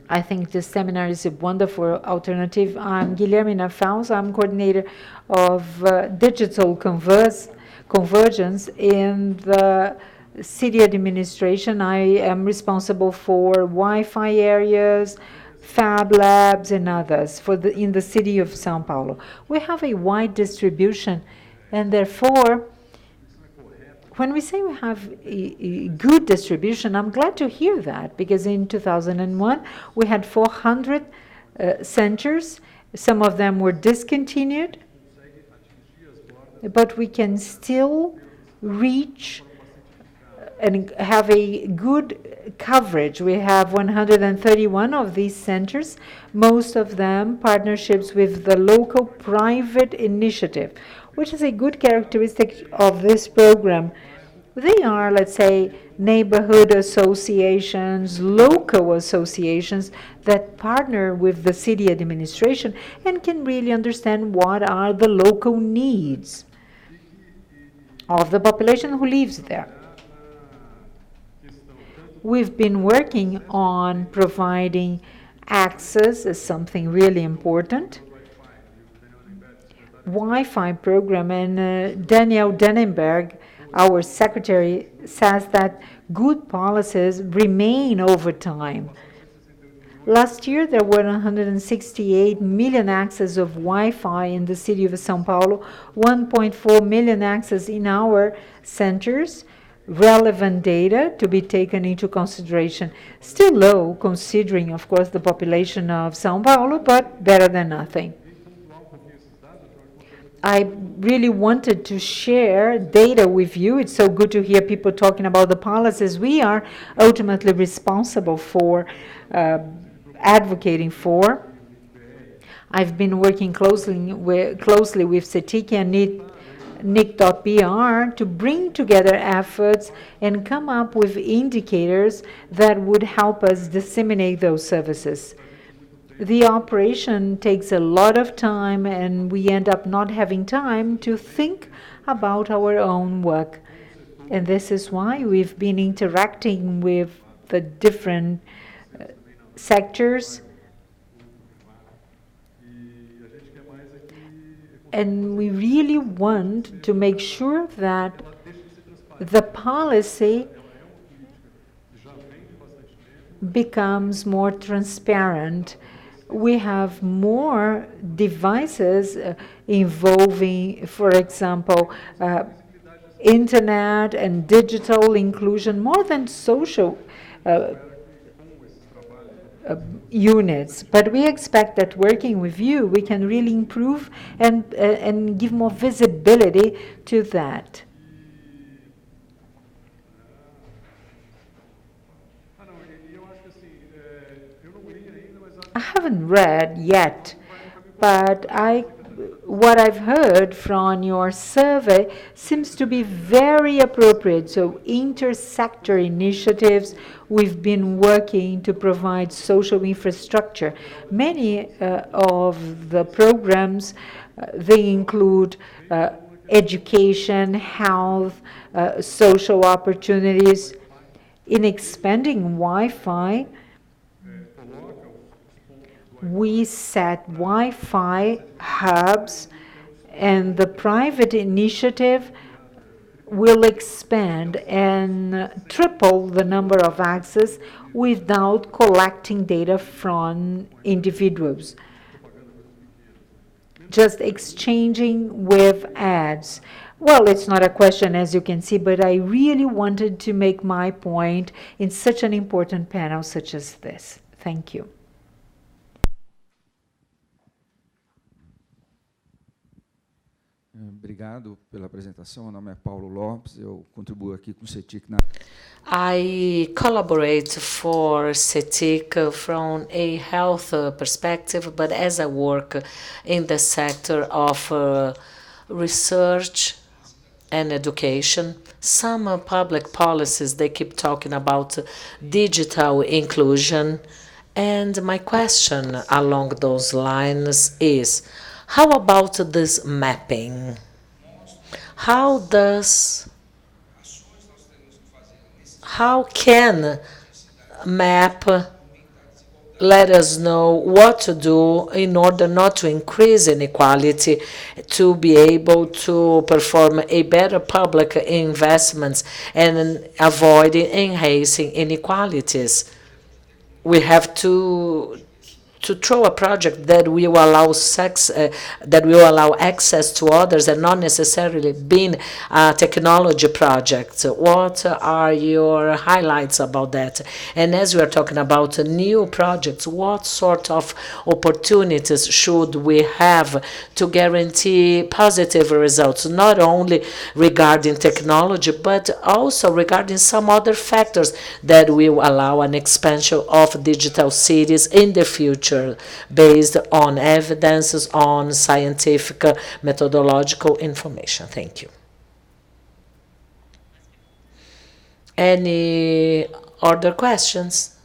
I think this seminar is a wonderful alternative. I'm Guilherme Nafaus. I'm coordinator of digital convergence in the city administration. I am responsible for Wi-Fi areas, fab labs, and others in the city of São Paulo. We have a wide distribution, and therefore, when we say we have a good distribution, I'm glad to hear that, because in 2001, we had 400 centers. Some of them were discontinued, but we can still reach and have a good coverage. We have 131 of these centers, most of them partnerships with the local private initiative, which is a good characteristic of this program. They are, let's say, neighborhood associations, local associations that partner with the city administration and can really understand what are the local needs. of the population who lives there. We've been working on providing access as something really important. Wi-Fi program, and Daniel Dennenberg, our secretary, says that good policies remain over time. Last year, there were 168 million access of Wi-Fi in the city of São Paulo, 1.4 million access in our centers. Relevant data to be taken into consideration. Still low, considering, of course, the population of São Paulo, but better than nothing. I really wanted to share data with you. It's so good to hear people talking about the policies we are ultimately responsible for advocating for. I've been working closely with Cetic and NIC.br to bring together efforts and come up with indicators that would help us disseminate those services. The operation takes a lot of time, and we end up not having time to think about our own work. And this is why we've been interacting with the different sectors. And we really want to make sure that the policy becomes more transparent. We have more devices involving, for example, internet and digital inclusion, more than social units. But we expect that working with you, we can really improve and give more visibility to that. I haven't read yet, but what I've heard from your survey seems to be very appropriate. So intersector initiatives, we've been working to provide social infrastructure. Many of the programs, they include education, health, social opportunities. In expanding Wi-Fi, we set Wi-Fi hubs, and the private initiative will expand and triple the number of access without collecting data from individuals. Just exchanging with ads. Well, it's not a question, as you can see, but I really wanted to make my point in such an important panel such as this. Thank you. Obrigado pela apresentação. Meu nome é Paulo Lopes. Eu contribuo aqui com o Cetic na. I collaborate for Cetic from a health perspective, but as I work in the sector of research and education, some public policies, they keep talking about digital inclusion. And my question along those lines is, how about this mapping? How can map let us know what to do in order not to increase inequality, to be able to perform a better public investments and avoiding enhancing inequalities? We have to throw a project that will allow access to others and not necessarily being a technology project. What are your highlights about that? And as we are talking about new projects, what sort of opportunities should we have to guarantee positive results, not only regarding technology, but also regarding some other factors that will allow an expansion of digital cities in the future, based on evidences, on scientific methodological information. Thank you. Any other questions?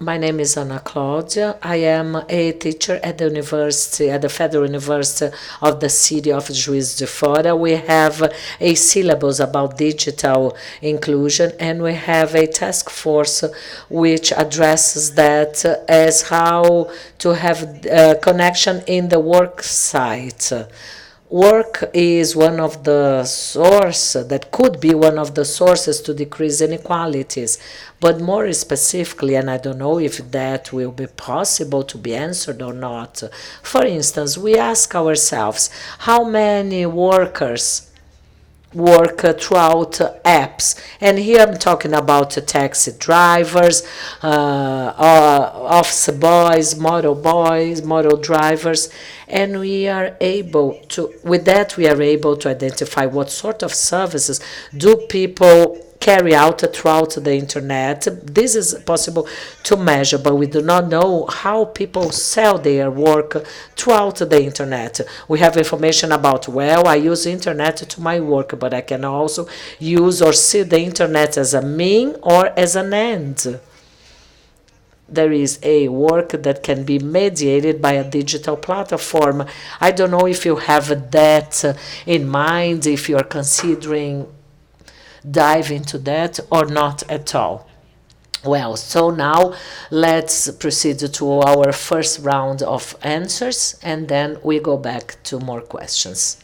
My name is Ana Claudia. I am a teacher at the university, at the Federal University of the City of Juiz de Fora. We have a syllabus about digital inclusion, and we have a task force which addresses that as how to have connection in the work site. Work is one of the sources that could be one of the sources to decrease inequalities. But more specifically, and I don't know if that will be possible to be answered or not, for instance, we ask ourselves how many workers work throughout apps. And here I'm talking about taxi drivers, office boys, model drivers, and we are able to, with that we are able to identify what sort of services do people carry out throughout the internet. This is possible to measure, but we do not know how people sell their work throughout the internet. We have information about, well, I use internet to my work, but I can also use or see the internet as a mean or as an end. There is a work that can be mediated by a digital platform. I don't know if you have that in mind, if you're considering dive into that or not at all. Well, so now let's proceed to our first round of answers, and then we go back to more questions.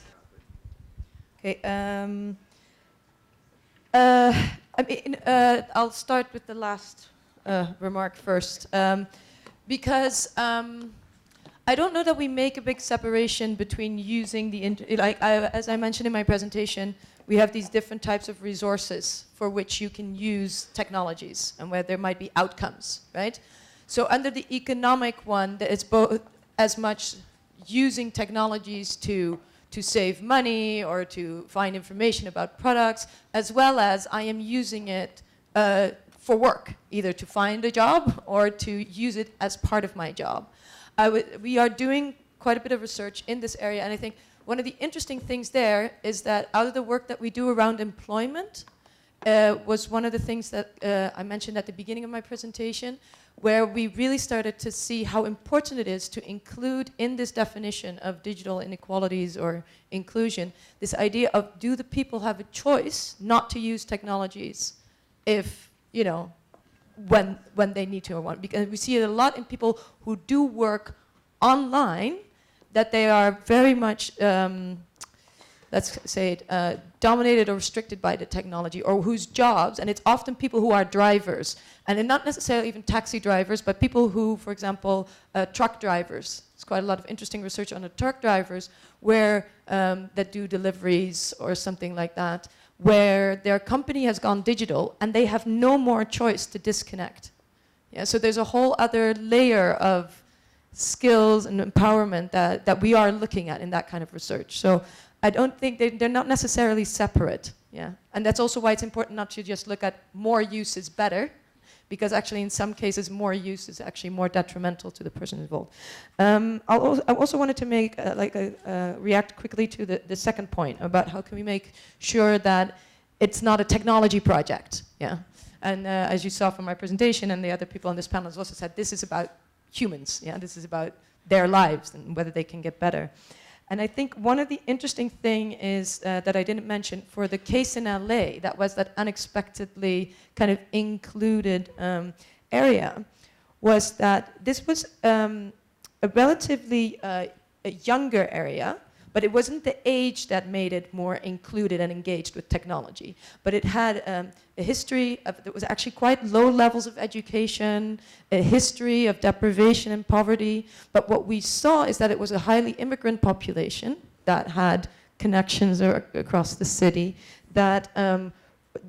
Okay. I'll start with the last remark first, because I don't know that we make a big separation between using the as I mentioned in my presentation, we have these different types of resources for which you can use technologies and where there might be outcomes, right? So under the economic one, it's both as much using technologies to save money or to find information about products, as well as I am using it for work, either to find a job or to use it as part of my job. We are doing quite a bit of research in this area, and I think one of the interesting things there is that out of the work that we do around employment was one of the things that I mentioned at the beginning of my presentation, where we really started to see how important it is to include in this definition of digital inequalities or inclusion, this idea of, do the people have a choice not to use technologies if, you know, when they need to or want? Because we see it a lot in people who do work online, that they are very much, let's say it, dominated or restricted by the technology, or whose jobs, and it's often people who are drivers, and they're not necessarily even taxi drivers, but people who, for example, truck drivers. There's quite a lot of interesting research on the truck drivers where that do deliveries or something like that, where their company has gone digital and they have no more choice to disconnect. Yeah, so there's a whole other layer of skills and empowerment that we are looking at in that kind of research. So I don't think they're not necessarily separate. Yeah, and that's also why it's important not to just look at more use is better, because actually in some cases more use is actually more detrimental to the person involved. I also wanted to make react quickly to the second point about how can we make sure that it's not a technology project. Yeah, and as you saw from my presentation, and the other people on this panel has also said, this is about humans. Yeah, this is about their lives and whether they can get better. And I think one of the interesting thing is that I didn't mention for the case in LA, that was that unexpectedly kind of included area, was that this was a relatively a younger area, but it wasn't the age that made it more included and engaged with technology. But it had a history of, it was actually quite low levels of education, a history of deprivation and poverty. But what we saw is that it was a highly immigrant population that had connections across the city, that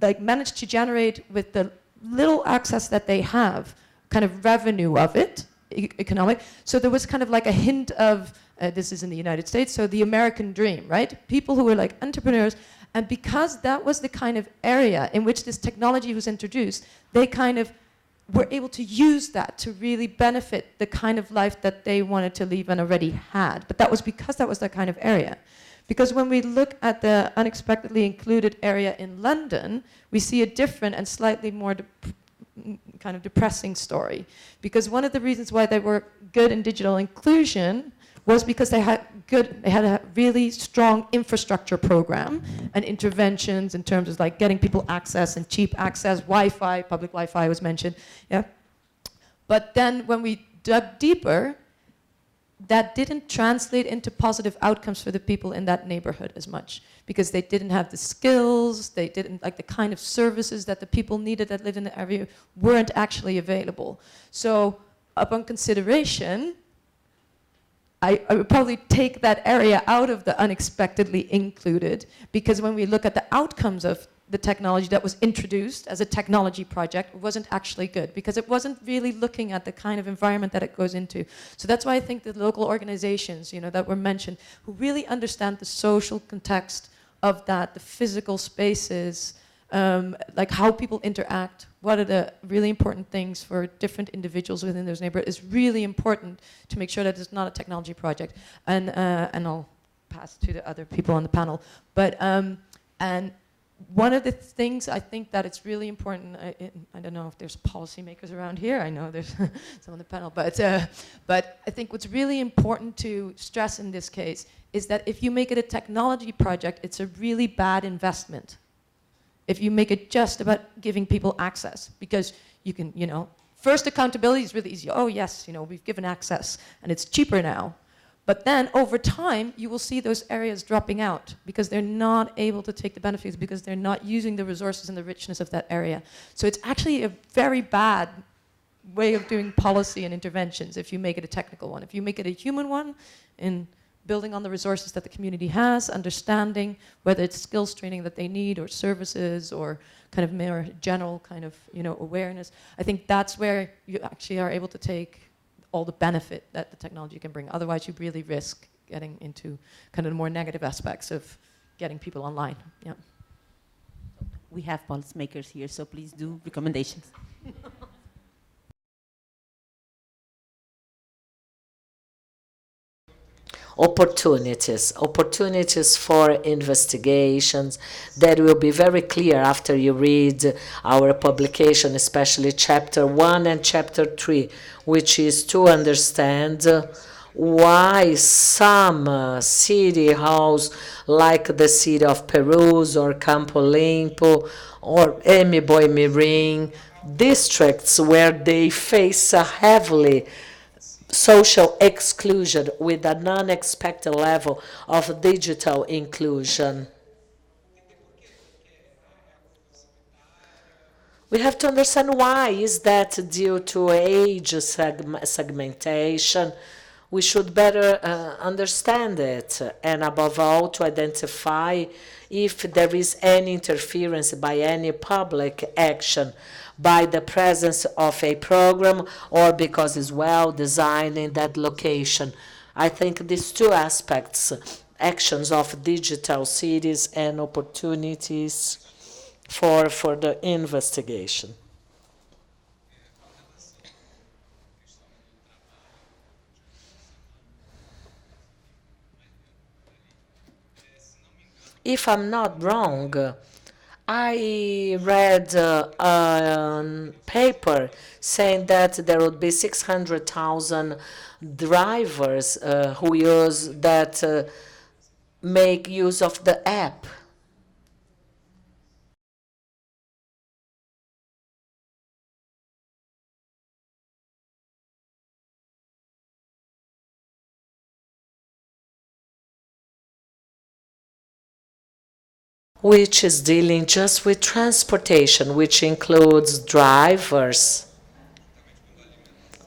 like managed to generate, with the little access that they have, kind of revenue of it, economic. So there was kind of like a hint of, this is in the United States, so the American dream, right? People who were like entrepreneurs, and because that was the kind of area in which this technology was introduced, they kind of were able to use that to really benefit the kind of life that they wanted to live and already had. But that was because that was that kind of area. Because when we look at the unexpectedly included area in London, we see a different and slightly more kind of depressing story. Because one of the reasons why they were good in digital inclusion was because they had a really strong infrastructure program and interventions in terms of like getting people access and cheap access, Wi-Fi, public Wi-Fi was mentioned, yeah. But then when we dug deeper, that didn't translate into positive outcomes for the people in that neighborhood as much, because they didn't have the skills, they didn't, like the kind of services that the people needed that lived in the area weren't actually available. So upon consideration, I would probably take that area out of the unexpectedly included, because when we look at the outcomes of the technology that was introduced as a technology project, it wasn't actually good, because it wasn't really looking at the kind of environment that it goes into. So that's why I think the local organizations, you know, that were mentioned, who really understand the social context of that, the physical spaces, like how people interact, what are the really important things for different individuals within those neighborhoods, is really important to make sure that it's not a technology project. And I'll pass to the other people on the panel. But, and one of the things I think that it's really important, I don't know if there's policymakers around here, I know there's some on the panel, but I think what's really important to stress in this case is that if you make it a technology project, it's a really bad investment. If you make it just about giving people access, because you can, you know, first accountability is really easy. Oh yes, you know, we've given access and it's cheaper now. But then over time, you will see those areas dropping out because they're not able to take the benefits, because they're not using the resources and the richness of that area. So it's actually a very bad way of doing policy and interventions if you make it a technical one. If you make it a human one, in building on the resources that the community has, understanding whether it's skills training that they need or services or kind of more general kind of, you know, awareness, I think that's where you actually are able to take all the benefit that the technology can bring. Otherwise, you really risk getting into kind of the more negative aspects of getting people online. Yeah. We have policymakers here, so please do recommendations. Opportunities for investigations that will be very clear after you read our publication, especially chapter 1 and chapter 3, which is to understand why some city halls, like the city of Perus or Campo Limpo or Mirim, districts where they face a heavily social exclusion with an unexpected level of digital inclusion. We have to understand why. Is that due to age segmentation? We should better understand it, and above all, to identify if there is any interference by any public action, by the presence of a program, or because it's well designed in that location. I think these two aspects, actions of digital cities and opportunities for the investigation. If I'm not wrong, I read a paper saying that there would be 600,000 drivers who use that make use of the app. Which is dealing just with transportation, which includes drivers,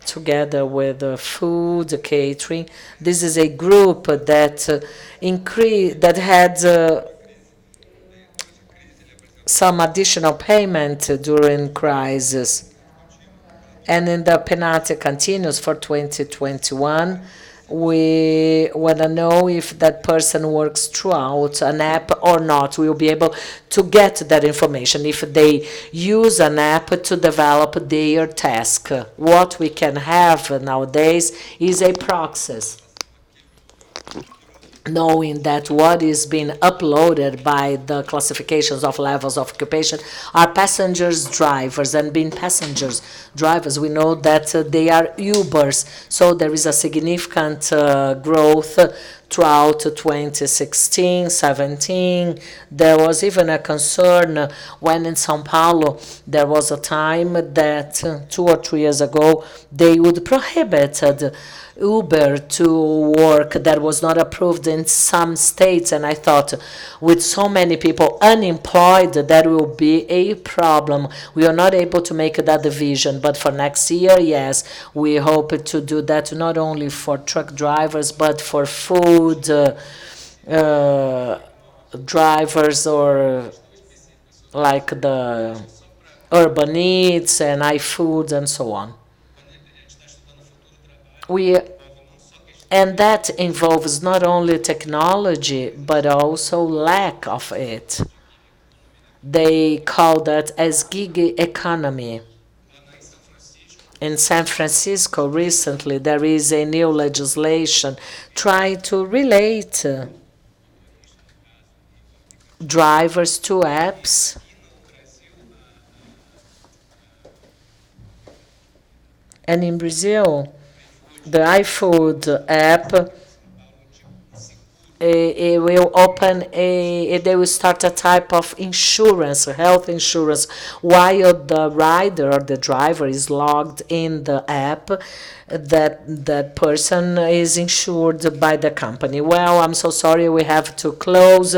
together with food, catering. This is a group that that had some additional payment during crisis. And in the penalty continues for 2021, we want to know if that person works throughout an app or not. We'll be able to get that information if they use an app to develop their task. What we can have nowadays is a process. knowing that what is being uploaded by the classifications of levels of occupation are passengers, drivers, and being passengers, drivers, we know that they are Ubers. So there is a significant growth throughout 2016, 17. There was even a concern when in São Paulo there was a time that 2 or 3 years ago they would prohibit Uber to work, that was not approved in some states, and I thought with so many people unemployed that will be a problem. We are not able to make that division, but for next year, yes, we hope to do that not only for truck drivers but for food drivers, or like the urban eats and iFood and so on. And that involves not only technology, but also lack of it. They call that as gig economy. In San Francisco recently, there is a new legislation trying to relate drivers to apps. And in Brazil, the iFood app, it will open they will start a type of insurance, health insurance, while the rider or the driver is logged in the app. That person is insured by the company. Well, I'm so sorry, we have to close,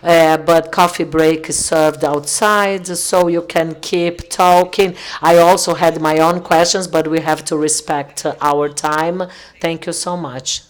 but coffee break is served outside, so you can keep talking. I also had my own questions, but we have to respect our time. Thank you so much.